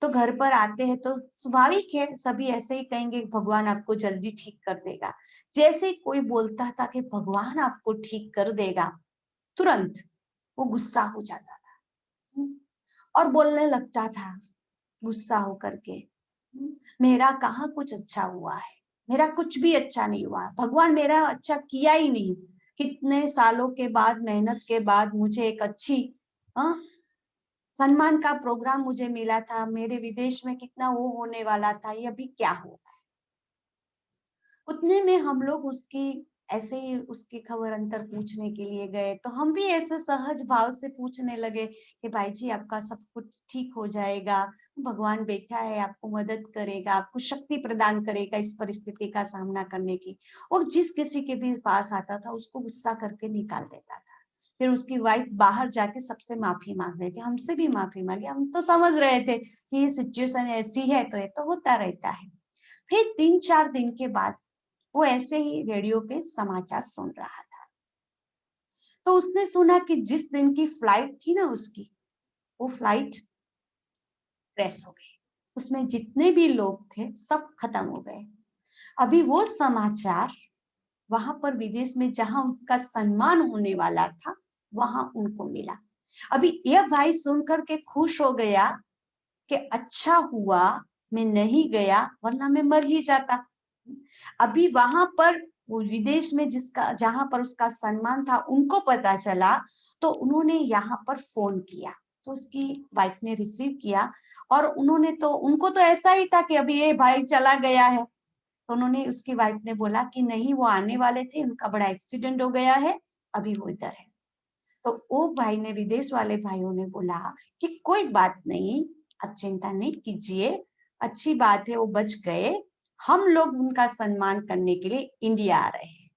तो घर पर आते हैं तो स्वाभाविक है सभी ऐसे ही कहेंगे भगवान आपको जल्दी ठीक कर देगा। जैसे कोई बोलता था कि भगवान आपको ठीक कर देगा, तुरंत वो गुस्सा हो जाता था और बोलने लगता था गुस्सा होकर के, मेरा कहाँ कुछ अच्छा हुआ है, मेरा कुछ भी अच्छा नहीं हुआ, भगवान मेरा अच्छा किया ही नहीं, कितने सालों के बाद मेहनत के बाद मुझे एक अच्छी सम्मान का प्रोग्राम मुझे मिला था, मेरे विदेश में कितना वो होने वाला था, ये अभी क्या होगा। उतने में हम लोग उसकी ऐसे ही उसकी खबर अंतर पूछने के लिए गए, तो हम भी ऐसे सहज भाव से पूछने लगे कि भाई जी आपका सब कुछ ठीक हो जाएगा, भगवान बैठा है, आपको मदद करेगा, आपको शक्ति प्रदान करेगा इस परिस्थिति का सामना करने की। और जिस किसी के भी पास आता था उसको गुस्सा करके निकाल देता था। फिर उसकी वाइफ बाहर जाके सबसे माफी मांग रहे थे, हमसे भी माफी मांगी, हम तो समझ रहे थे कि ये सिचुएशन ऐसी है तो ये तो होता रहता है। फिर 3-4 दिन के बाद वो ऐसे ही रेडियो पे समाचार सुन रहा था, तो उसने सुना कि जिस दिन की फ्लाइट थी ना उसकी, वो फ्लाइट क्रैश हो गई, उसमें जितने भी लोग थे सब खत्म हो गए। अभी वो समाचार वहां पर विदेश में जहां उनका सम्मान होने वाला था वहां उनको मिला। अभी यह भाई सुनकर के खुश हो गया कि अच्छा हुआ मैं नहीं गया, वरना मैं मर ही जाता। अभी वहां पर वो विदेश में जिसका जहां पर उसका सम्मान था उनको पता चला, तो उन्होंने यहाँ पर फोन किया, तो उसकी वाइफ ने रिसीव किया, और उन्होंने तो उनको तो ऐसा ही था कि अभी ये भाई चला गया है, तो उन्होंने उसकी वाइफ ने बोला कि नहीं वो आने वाले थे, उनका बड़ा एक्सीडेंट हो गया है, अभी वो इधर है। तो वो भाई ने, विदेश वाले भाइयों ने बोला कि कोई बात नहीं, आप चिंता नहीं कीजिए, अच्छी बात है वो बच गए, हम लोग उनका सम्मान करने के लिए इंडिया आ रहे हैं।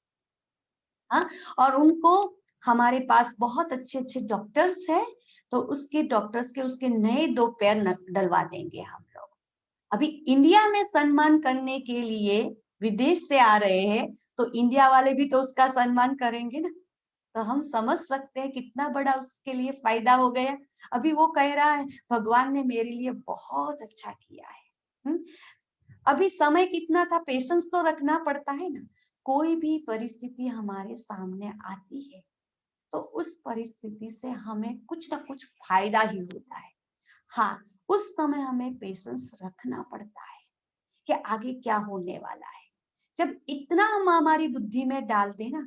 हाँ, और उनको हमारे पास बहुत अच्छे अच्छे डॉक्टर्स हैं, तो उसके डॉक्टर्स के उसके नए 2 पैर डलवा देंगे हम लोग। अभी इंडिया में सम्मान करने के लिए विदेश से आ रहे हैं, तो इंडिया वाले भी तो उसका सम्मान करेंगे ना। तो हम समझ सकते हैं कितना बड़ा उसके लिए फायदा हो गया। अभी वो कह रहा है भगवान ने मेरे लिए बहुत अच्छा किया है। अभी समय कितना था, पेशेंस तो रखना पड़ता है ना। कोई भी परिस्थिति हमारे सामने आती है तो उस परिस्थिति से हमें कुछ ना कुछ फायदा ही होता है। हाँ, उस समय हमें पेशेंस रखना पड़ता है कि आगे क्या होने वाला है। जब इतना हम हमारी बुद्धि में डाल देना,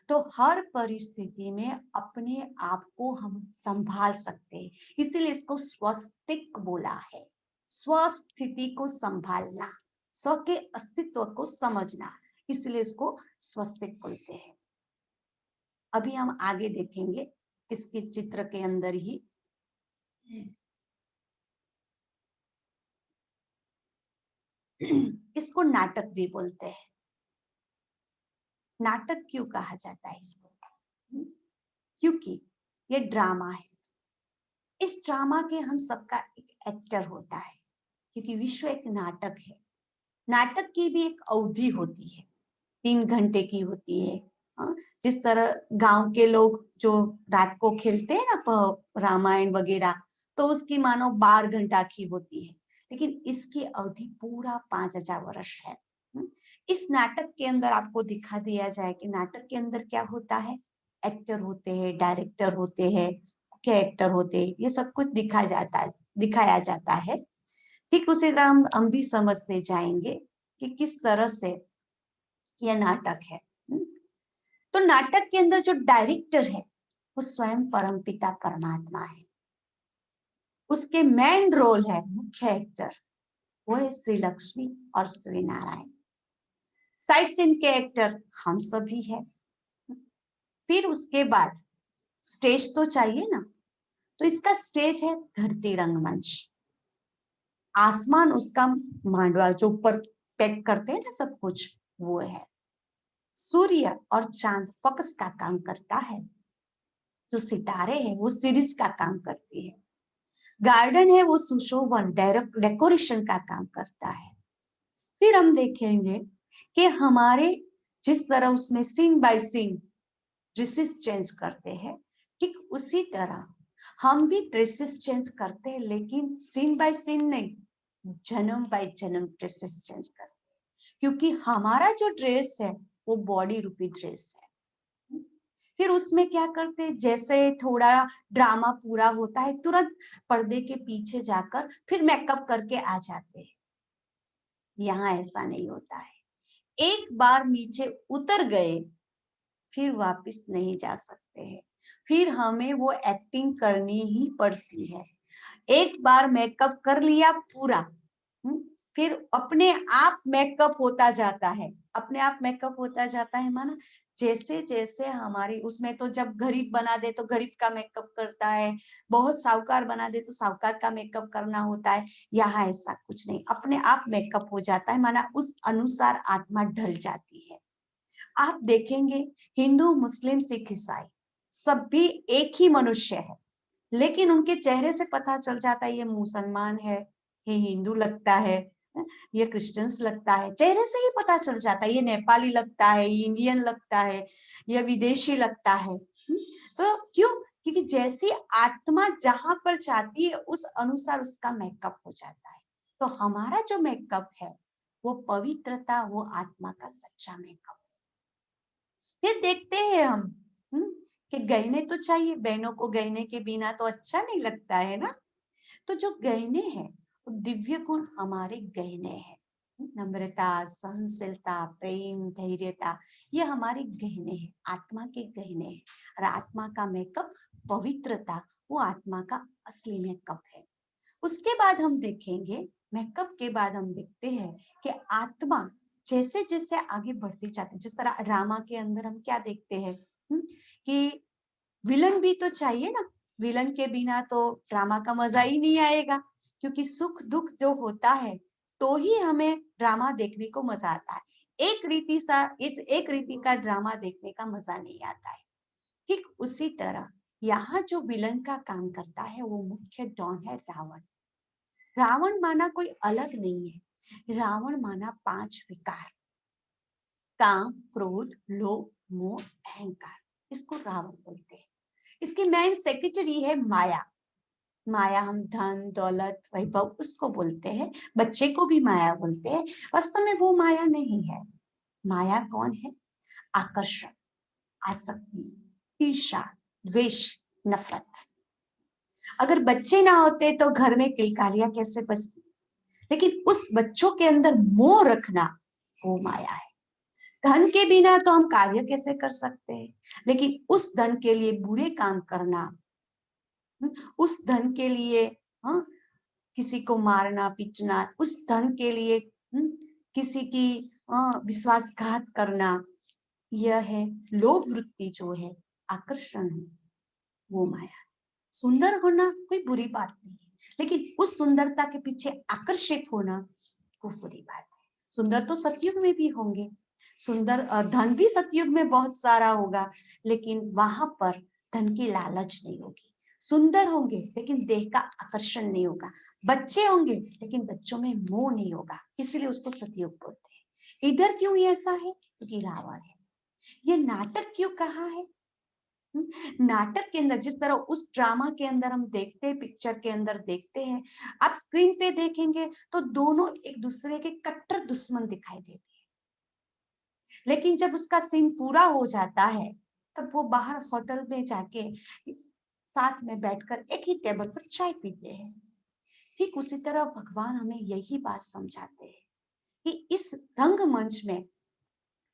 तो हर परिस्थिति में अपने आप को हम संभाल सकते हैं। इसीलिए इसको स्वस्तिक बोला है। स्वस्थिति को संभालना, स्व के अस्तित्व को समझना, इसलिए इसको स्वस्तिक बोलते हैं। अभी हम आगे देखेंगे इसके चित्र के अंदर ही। इसको नाटक भी बोलते हैं। नाटक क्यों कहा जाता है इसको? क्योंकि ये ड्रामा है। इस ड्रामा के हम सबका एक एक्टर होता है, क्योंकि विश्व एक नाटक है। नाटक की भी एक अवधि होती है, 3 घंटे की होती है। हाँ, जिस तरह गांव के लोग जो रात को खेलते हैं ना रामायण वगैरह, तो उसकी मानो 12 घंटा की होती है, लेकिन इसकी अवधि पूरा 5000 वर्ष है। इस नाटक के अंदर आपको दिखा दिया जाए कि नाटक के अंदर क्या होता है। एक्टर होते हैं, डायरेक्टर होते हैं, मुख्य एक्टर होते हैं, ये सब कुछ दिखाया जाता है। ठीक उसी तरह हम भी समझते जाएंगे कि किस तरह से यह नाटक है। तो नाटक के अंदर जो डायरेक्टर है वो स्वयं परमपिता परमात्मा है। उसके मेन रोल है, मुख्य एक्टर वो है श्री लक्ष्मी और श्री नारायण। साइड सीन के एक्टर हम सभी है। फिर उसके बाद स्टेज तो चाहिए ना, तो इसका स्टेज है धरती रंगमंच। आसमान उसका मांडवा, जो ऊपर पैक करते हैं ना सब कुछ, वो है। सूर्य और चांद फोकस का काम करता है। जो सितारे हैं वो सीरीज का काम करती है। गार्डन है वो सुशोभन डेकोरेशन का काम करता है। फिर हम देखेंगे कि हमारे जिस तरह उसमें scene by scene dresses change करते हैं, ठीक उसी तरह हम भी ड्रेसेस चेंज करते हैं, लेकिन सीन बाय सीन नहीं, जन्म बाय जन्म ड्रेसेस चेंज करते हैं। क्योंकि हमारा जो ड्रेस है वो बॉडी रूपी ड्रेस है। फिर उसमें क्या करते हैं, जैसे थोड़ा ड्रामा पूरा होता है, तुरंत पर्दे के पीछे जाकर फिर मेकअप करके आ जाते हैं। यहाँ ऐसा नहीं होता है। एक बार नीचे उतर गए फिर वापस नहीं जा सकते हैं। फिर हमें वो एक्टिंग करनी ही पड़ती है। एक बार मेकअप कर लिया पूरा, फिर अपने आप मेकअप होता जाता है। अपने आप मेकअप होता जाता है माना जैसे जैसे हमारी उसमें, तो जब गरीब बना दे तो गरीब का मेकअप करता है, बहुत साहूकार बना दे तो साहूकार का मेकअप करना होता है। यहाँ ऐसा कुछ नहीं, अपने आप मेकअप हो जाता है, माना उस अनुसार आत्मा ढल जाती है। आप देखेंगे हिंदू, मुस्लिम, सिख, ईसाई सब भी एक ही मनुष्य है, लेकिन उनके चेहरे से पता चल जाता है ये मुसलमान है, ये हिंदू लगता है, ये क्रिश्चियंस लगता है। चेहरे से ही पता चल जाता है ये नेपाली लगता है, ये इंडियन लगता है, ये विदेशी लगता है। तो क्यों? क्योंकि जैसी आत्मा जहां पर चाहती है उस अनुसार उसका मेकअप हो जाता है। तो हमारा जो मेकअप है वो पवित्रता, वो आत्मा का सच्चा मेकअप। फिर देखते हैं हम कि गहने तो चाहिए, बहनों को गहने के बिना तो अच्छा नहीं लगता है ना। तो जो गहने हैं वो दिव्य गुण हमारे गहने हैं। नम्रता, सहनशीलता, प्रेम, धैर्यता, ये हमारे गहने हैं, आत्मा के गहने हैं। और आत्मा का मेकअप पवित्रता, वो आत्मा का असली मेकअप है। उसके बाद हम देखेंगे, मेकअप के बाद हम देखते हैं कि आत्मा जैसे जैसे आगे बढ़ती जाती है। जिस तरह ड्रामा के अंदर हम क्या देखते हैं कि विलन भी तो चाहिए ना, विलन के बिना तो ड्रामा का मजा ही नहीं आएगा। क्योंकि सुख दुख जो होता है तो ही हमें ड्रामा देखने को मजा आता है। एक रीति का ड्रामा देखने का मजा नहीं आता है। ठीक उसी तरह यहाँ जो विलन का काम करता है वो मुख्य डॉन है रावण। रावण माना कोई अलग नहीं है, रावण माना 5 विकार, काम, क्रोध, लोभ, मोह, अहंकार, इसको रावण बोलते हैं। इसकी मेन सेक्रेटरी है माया। माया हम धन दौलत वैभव उसको बोलते हैं, बच्चे को भी माया बोलते हैं। वास्तव में वो माया नहीं है। माया कौन है? आकर्षण, आसक्ति, ईर्ष्या, द्वेष, नफरत। अगर बच्चे ना होते तो घर में किलकारियां कैसे बजती, लेकिन उस बच्चों के अंदर मोह रखना वो माया है। धन के बिना तो हम कार्य कैसे कर सकते हैं, लेकिन उस धन के लिए बुरे काम करना, उस धन के लिए हाँ, किसी को मारना पीटना, उस धन के लिए किसी की विश्वासघात करना, यह है लोभ वृत्ति, जो है आकर्षण है, वो माया। सुंदर होना कोई बुरी बात नहीं है, लेकिन उस सुंदरता के पीछे आकर्षित होना वो बुरी बात है। सुंदर तो सतयुग में भी होंगे, सुंदर धन भी सतयुग में बहुत सारा होगा, लेकिन वहां पर धन की लालच नहीं होगी। सुंदर होंगे लेकिन देह का आकर्षण नहीं होगा। बच्चे होंगे लेकिन बच्चों में मोह नहीं होगा, इसलिए उसको सतयुग बोलते हैं। इधर क्यों ऐसा है? क्योंकि रावण है। ये नाटक क्यों कहा है? नाटक के अंदर जिस तरह उस ड्रामा के अंदर हम देखते हैं, पिक्चर के अंदर देखते हैं, आप स्क्रीन पे देखेंगे तो दोनों एक दूसरे के कट्टर दुश्मन दिखाई देते हैं, लेकिन जब उसका सीन पूरा हो जाता है तब वो बाहर होटल में जाके साथ में बैठकर एक ही टेबल पर चाय पीते हैं। ठीक उसी तरह भगवान हमें यही बात समझाते हैं कि इस रंगमंच में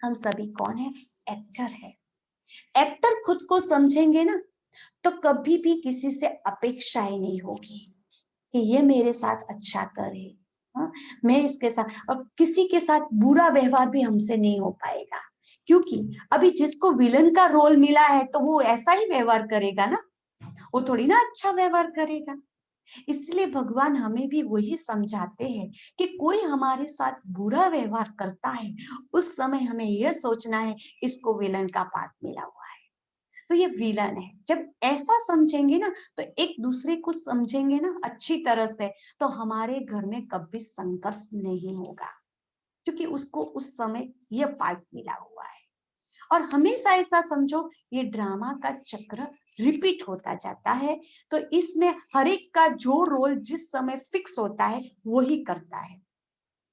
हम सभी कौन है? एक्टर है। एक्टर खुद को समझेंगे ना तो कभी भी किसी से अपेक्षा ही नहीं होगी कि ये मेरे साथ अच्छा करे, हाँ मैं इसके साथ, और किसी के साथ बुरा व्यवहार भी हमसे नहीं हो पाएगा, क्योंकि अभी जिसको विलन का रोल मिला है तो वो ऐसा ही व्यवहार करेगा ना, वो थोड़ी ना अच्छा व्यवहार करेगा। इसलिए भगवान हमें भी वही समझाते हैं कि कोई हमारे साथ बुरा व्यवहार करता है, उस समय हमें यह सोचना है इसको विलन का पार्ट मिला हुआ है, तो ये विलन है। जब ऐसा समझेंगे ना तो एक दूसरे को समझेंगे ना अच्छी तरह से, तो हमारे घर में कभी संघर्ष नहीं होगा, क्योंकि उसको उस समय यह पार्ट मिला हुआ है। और हमेशा ऐसा समझो, ये ड्रामा का चक्र रिपीट होता जाता है, तो इसमें हर एक का जो रोल जिस समय फिक्स होता है वही करता है।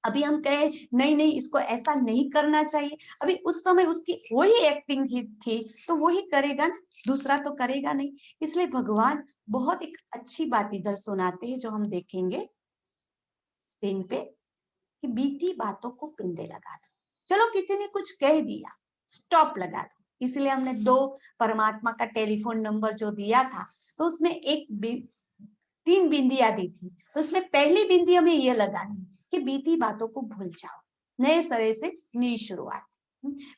अभी हम कहे नहीं नहीं इसको ऐसा नहीं करना चाहिए, अभी उस समय उसकी वही एक्टिंग थी तो वही करेगा ना, दूसरा तो करेगा नहीं। इसलिए भगवान बहुत एक अच्छी बात इधर सुनाते हैं जो हम देखेंगे स्क्रीन पे, कि बीती बातों को पिंदे लगा दो। चलो किसी ने कुछ कह दिया, स्टॉप लगा दो। इसलिए हमने 2 परमात्मा का टेलीफोन नंबर जो दिया था, तो उसमें 3 बिंदियां दी थी, तो उसमें पहली बिंदी हमें ये लगानी कि बीती बातों को भूल जाओ, नए सिरे से नई शुरुआत।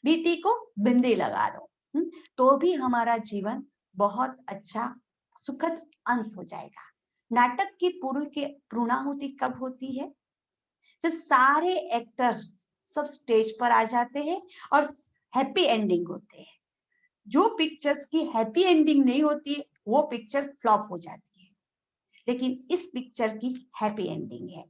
बीती को बिंदी लगा दो, तो भी हमारा जीवन बहुत अच्छा सुखद अंत हो जाएगा। नाटक की पूर्णाहुति कब होती है? जब सारे एक्टर्स सब स्टेज पर आ जाते हैं और हैप्पी एंडिंग होते हैं। जो पिक्चर्स की हैप्पी एंडिंग नहीं होती है वो पिक्चर फ्लॉप हो जाती है, लेकिन इस पिक्चर की हैप्पी एंडिंग है।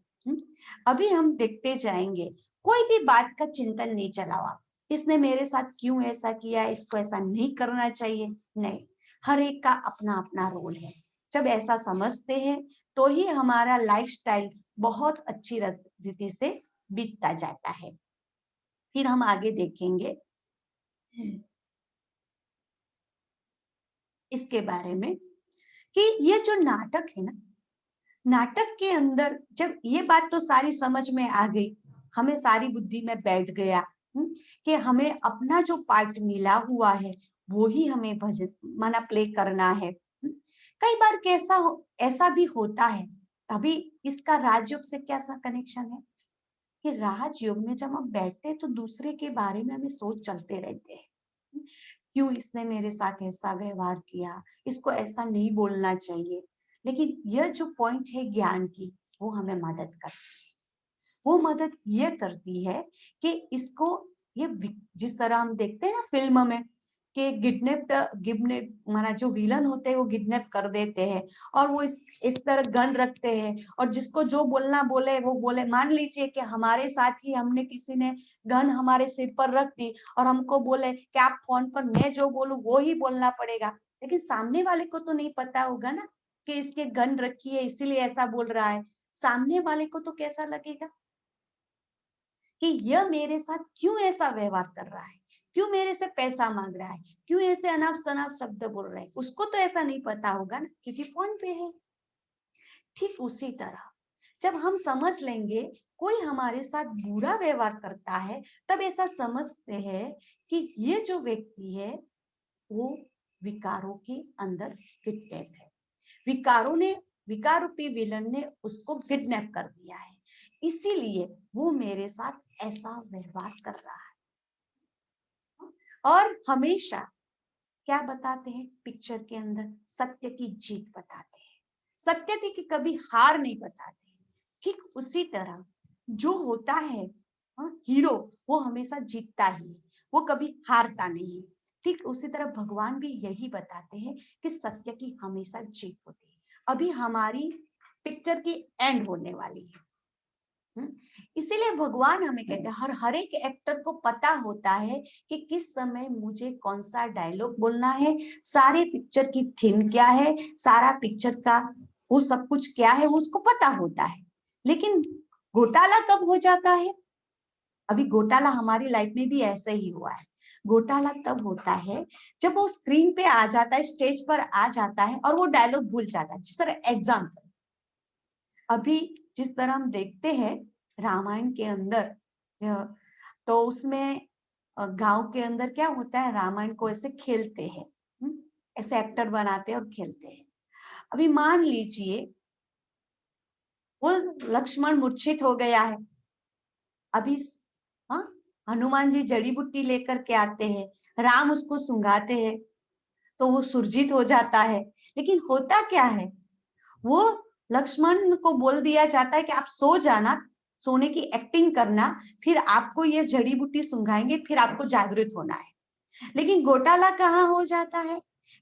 अभी हम देखते जाएंगे, कोई भी बात का चिंतन नहीं चलाओ आप, इसने मेरे साथ क्यों ऐसा किया, इसको ऐसा नहीं करना चाहिए, नहीं, हर एक का अपना अपना रोल है। जब ऐसा समझते हैं तो ही हमारा लाइफस्टाइल बहुत अच्छी रीति से बीतता जाता है। फिर हम आगे देखेंगे इसके बारे में कि ये जो नाटक है ना, नाटक के अंदर जब ये बात तो सारी समझ में आ गई, हमें सारी बुद्धि में बैठ गया कि हमें अपना जो पार्ट मिला हुआ है वो ही हमें भजन माना प्ले करना है। कई बार ऐसा भी होता है। अभी इसका राजयोग से क्या सा कनेक्शन है कि राजयोग में जब हम बैठते हैं तो दूसरे के बारे में हमें सोच चलते रहते हैं, क्यों इसने मेरे साथ ऐसा व्यवहार किया, इसको ऐसा नहीं बोलना चाहिए। लेकिन यह जो पॉइंट है ज्ञान की, वो हमें मदद करती है। वो मदद ये करती है कि इसको ये जिस तरह हम देखते हैं ना फिल्म में कि गिडनैप माना जो विलन होते हैं वो गिडनैप कर देते हैं और वो इस तरह गन रखते हैं और जिसको जो बोलना बोले वो बोले। मान लीजिए कि हमारे साथ ही हमने किसी ने गन हमारे सिर पर रख दी और हमको बोले कि आप फोन पर मैं जो बोलूं वो ही बोलना पड़ेगा, लेकिन सामने वाले को तो नहीं पता होगा ना कि इसके गन रखी है इसीलिए ऐसा बोल रहा है। सामने वाले को तो कैसा लगेगा कि यह मेरे साथ क्यों ऐसा व्यवहार कर रहा है, क्यों मेरे से पैसा मांग रहा है, क्यों ऐसे अनाप शनाप शब्द बोल रहा है। उसको तो ऐसा नहीं पता होगा ना क्योंकि फोन पे है। ठीक उसी तरह जब हम समझ लेंगे कोई हमारे साथ बुरा व्यवहार करता है तब ऐसा समझते हैं कि ये जो व्यक्ति है वो विकारों के अंदर किडनैप है। विकार रूपी विलन ने उसको किडनैप कर दिया है, इसीलिए वो मेरे साथ ऐसा व्यवहार कर रहा है। और हमेशा क्या बताते हैं पिक्चर के अंदर, सत्य की जीत बताते हैं, सत्य की कभी हार नहीं बताते। ठीक उसी तरह जो होता है हीरो, वो हमेशा जीतता ही है, वो कभी हारता नहीं है। ठीक उसी तरह भगवान भी यही बताते हैं कि सत्य की हमेशा जीत होती है। अभी हमारी पिक्चर की एंड होने वाली है। इसीलिए भगवान हमें कहते हैं हर एक एक्टर को पता होता है कि किस समय मुझे कौन सा डायलॉग बोलना है, सारे पिक्चर की थीम क्या है, सारा पिक्चर का वो सब कुछ क्या है, वो उसको पता होता है। लेकिन घोटाला कब हो जाता है? अभी घोटाला हमारी लाइफ में भी ऐसे ही हुआ है। घोटाला तब होता है जब वो स्क्रीन पे आ जाता है, स्टेज पर आ जाता है और वो डायलॉग भूल जाता है। जिस तरह एग्जाम्पल अभी जिस तरह हम देखते हैं रामायण के अंदर, तो उसमें गांव के अंदर क्या होता है, रामायण को ऐसे खेलते हैं, ऐसे एक्टर बनाते हैं और खेलते हैं। अभी मान लीजिए वो लक्ष्मण मूर्छित हो गया है, अभी हाँ हनुमान जी जड़ी बूटी लेकर के आते हैं, राम उसको सुंघाते हैं तो वो सुरजित हो जाता है। लेकिन होता क्या है, वो लक्ष्मण को बोल दिया जाता है कि आप सो जाना, सोने की एक्टिंग करना, फिर आपको ये जड़ी बूटी सुंघाएंगे, फिर आपको जागृत होना है। लेकिन घोटाला कहाँ हो जाता है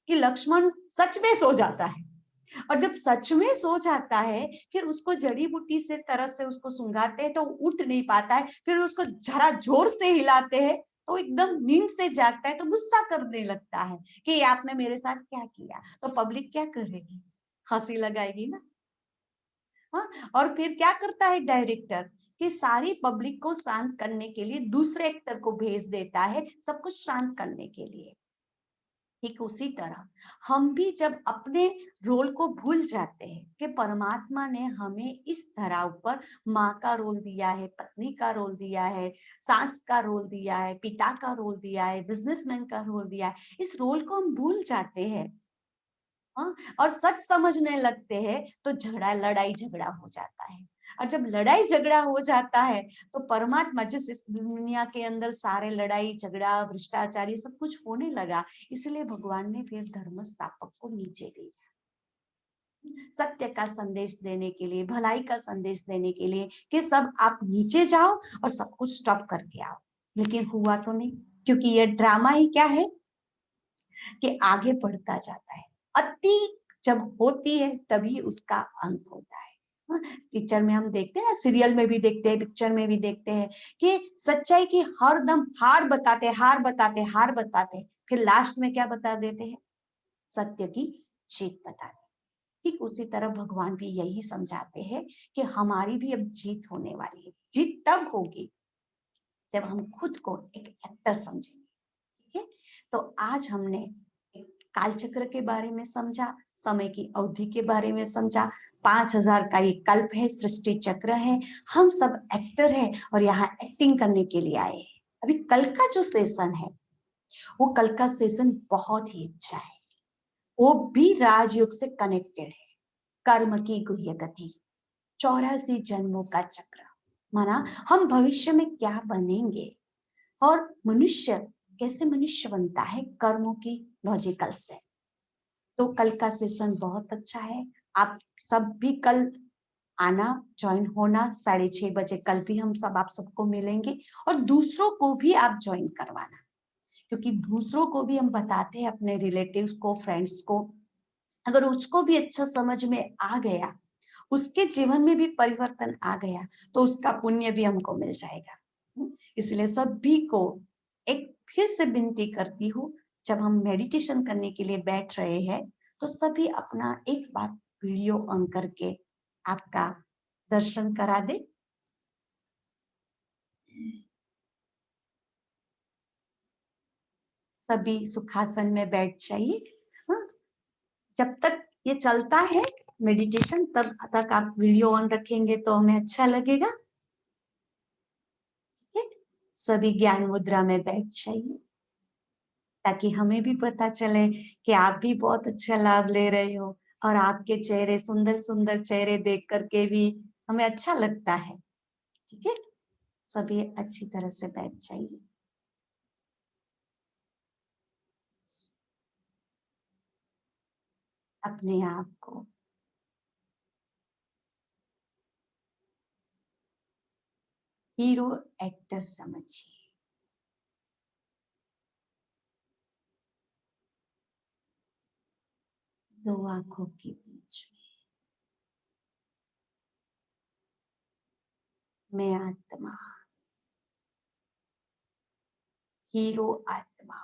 कि लक्ष्मण सच में सो जाता है, और जब सच में सो जाता है फिर उसको जड़ी बूटी से तरह से उसको सुंघाते हैं तो उठ नहीं पाता है, फिर उसको जरा जोर से हिलाते हैं तो एकदम नींद से जागता है, तो गुस्सा करने लगता है कि ये आपने मेरे साथ क्या किया। तो पब्लिक क्या करेगी, हंसी लगाएगी ना। हाँ, और फिर क्या करता है डायरेक्टर कि सारी पब्लिक को शांत करने के लिए दूसरे एक्टर को भेज देता है सब कुछ शांत करने के लिए। ठीक उसी तरह हम भी जब अपने रोल को भूल जाते हैं कि परमात्मा ने हमें इस धराव पर माँ का रोल दिया है, पत्नी का रोल दिया है, सास का रोल दिया है, पिता का रोल दिया है, बिजनेसमैन का रोल दिया है, इस रोल को हम भूल जाते हैं और सच समझने लगते हैं तो लड़ाई झगड़ा हो जाता है। और जब लड़ाई झगड़ा हो जाता है तो परमात्मा जिस इस दुनिया के अंदर सारे लड़ाई झगड़ा भ्रष्टाचार ये सब कुछ होने लगा, इसलिए भगवान ने फिर धर्म स्थापक को नीचे भेजा सत्य का संदेश देने के लिए, भलाई का संदेश देने के लिए कि सब आप नीचे जाओ और सब कुछ स्टॉप करके आओ। लेकिन हुआ तो नहीं, क्योंकि ये ड्रामा ही क्या है कि आगे बढ़ता जाता है। अति जब होती है तभी उसका अंत होता है। पिक्चर में हम देखते हैं ना, सीरियल में भी देखते हैं, पिक्चर में भी देखते हैं कि सच्चाई की हरदम हार बताते, फिर लास्ट में क्या बता देते हैं, सत्य की जीत बताते। ठीक उसी तरह भगवान भी यही समझाते हैं कि हमारी भी अब जीत होने वाली है। जीत तब होगी जब हम खुद को एक एक्टर समझेंगे। ठीक है, तो आज हमने कालचक्र के बारे में समझा, समय की अवधि के बारे में समझा, 5000 का ये कल्प है, सृष्टि चक्र है, हम सब एक्टर हैं और यहाँ एक्टिंग करने के लिए आए हैं। अभी कल का जो सेशन है वो कल का सेशन बहुत ही अच्छा है, वो भी राजयोग से कनेक्टेड है। कर्म की गुह्य गति, 84 जन्मों का चक्र, माना हम भविष्य में क्या बनेंगे और मनुष्य कैसे मनुष्य बनता है कर्मों की लॉजिकल से। तो कल का सेशन बहुत अच्छा है, आप सब भी कल आना, ज्वाइन होना 6:30 बजे। कल भी हम सब आप सबको मिलेंगे और दूसरों को भी आप ज्वाइन करवाना, क्योंकि दूसरों को भी हम बताते हैं, अपने रिलेटिव्स को, फ्रेंड्स को, अगर उसको भी अच्छा समझ में आ गया, उसके जीवन में भी परिवर्तन आ गया, तो उसका पुण्य भी हमको मिल जाएगा। इसलिए सभी को एक फिर से विनती करती हूँ, जब हम मेडिटेशन करने के लिए बैठ रहे हैं तो सभी अपना एक बार वीडियो ऑन करके आपका दर्शन करा दे। सभी सुखासन में बैठ जाइए। हाँ, जब तक ये चलता है मेडिटेशन, तब तक आप वीडियो ऑन रखेंगे तो हमें अच्छा लगेगा। ठीक है, सभी ज्ञान मुद्रा में बैठ जाइए, ताकि हमें भी पता चले कि आप भी बहुत अच्छा लाभ ले रहे हो, और आपके चेहरे, सुंदर सुंदर चेहरे देख करके भी हमें अच्छा लगता है। ठीक है, सभी अच्छी तरह से बैठ जाइए। अपने आप को हीरो एक्टर समझिए। दो आंखों के बीच में मैं आत्मा, हीरो आत्मा,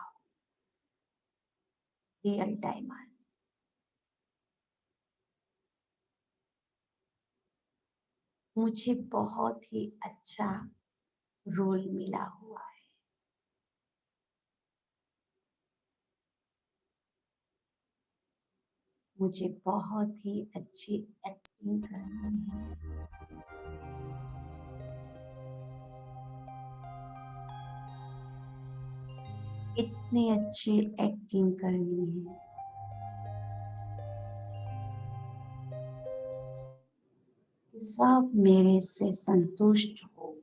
रियल टाइमर। मुझे बहुत ही अच्छा रोल मिला हुआ है। मुझे बहुत ही अच्छी एक्टिंग करनी है। इतनी अच्छी एक्टिंग करनी है कि सब मेरे से संतुष्ट हो,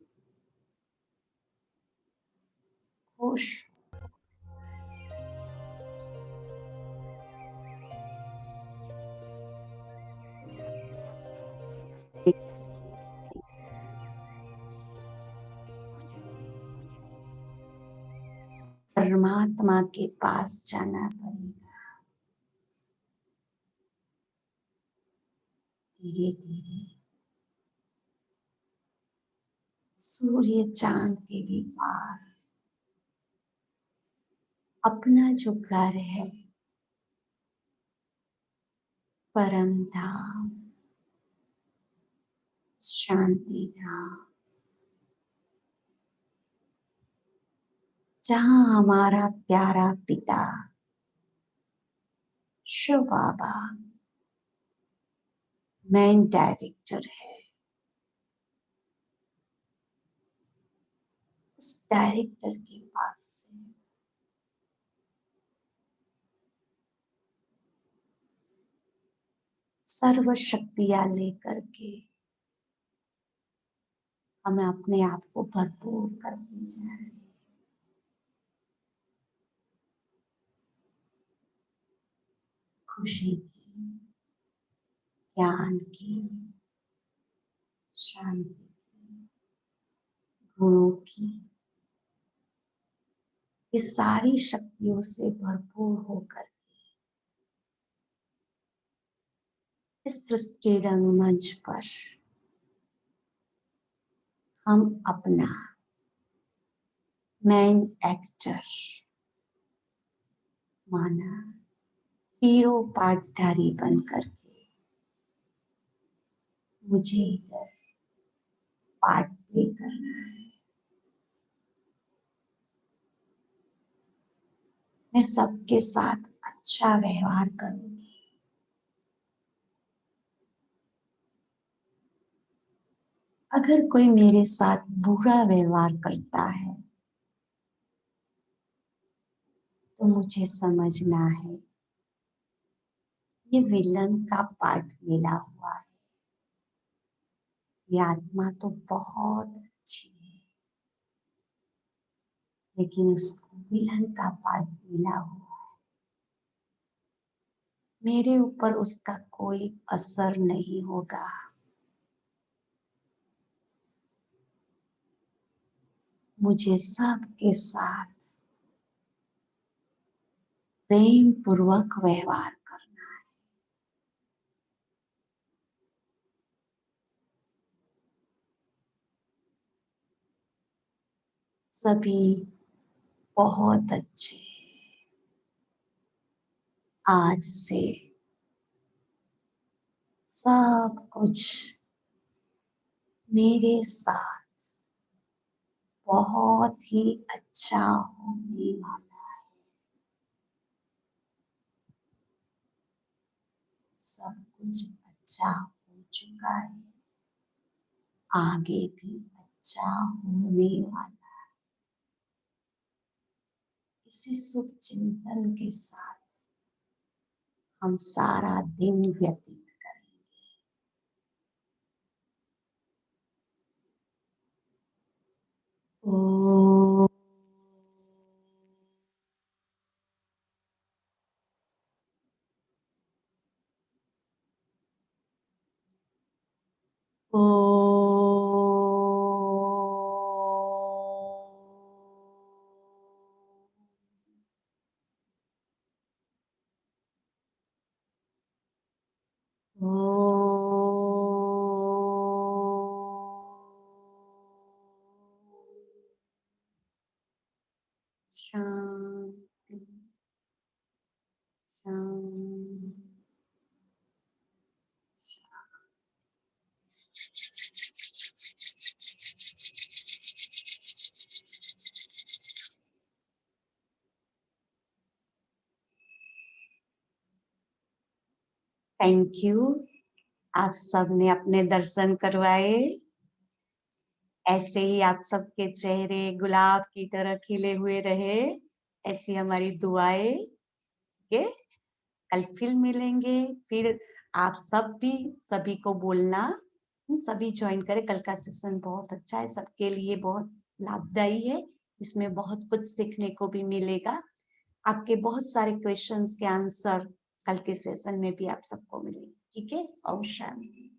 खुश हो। परमात्मा के पास जाना पड़ेगा। धीरे धीरे सूर्य चांद के भी पार अपना जो घर है, परम धाम, शांति धाम, जहाँ हमारा प्यारा पिता शिव बाबा मेन डायरेक्टर है, उस डायरेक्टर के पास से सर्व शक्तियां लेकर के हमें अपने आप को भरपूर करते जा रहे हैं। खुशी की, ज्ञान की, शांति की, गुणों की, ये सारी शक्तियों से भरपूर होकर इस सृष्टि रंगमंच पर हम अपना मेन एक्टर माना, हीरो पार्टधारी बनकर के मुझे इधर पार्ट प्ले करना है। मैं सबके साथ अच्छा व्यवहार करूंगी। अगर कोई मेरे साथ बुरा व्यवहार करता है तो मुझे समझना है ये विलन का पार्ट मिला हुआ है। ये आत्मा तो बहुत अच्छी है, लेकिन उसको विलन का पार्ट मिला हुआ है। मेरे ऊपर उसका कोई असर नहीं होगा। मुझे सबके साथ प्रेम पूर्वक व्यवहार करना है। सभी बहुत अच्छे हैं। आज से सब कुछ मेरे साथ बहुत ही अच्छा होने वाला है। सब कुछ अच्छा हो चुका है, आगे भी अच्छा होने वाला है। इसी शुभ चिंतन के साथ हम सारा दिन व्यतीत करेंगे। ओम शांति शांति। Thank you. आप सबने अपने दर्शन करवाए। ऐसे ही आप सबके चेहरे गुलाब की तरह खिले हुए रहे। ऐसी हमारी दुआएं के कल फिर मिलेंगे। फिर आप सब भी सभी को बोलना, सभी ज्वाइन करें। कल का सेशन बहुत अच्छा है, सबके लिए बहुत लाभदायी है। इसमें बहुत कुछ सीखने को भी मिलेगा। आपके बहुत सारे क्वेश्चंस के आंसर कल के सेशन में भी आप सबको मिलेंगे। ठीक है। ओम शांति।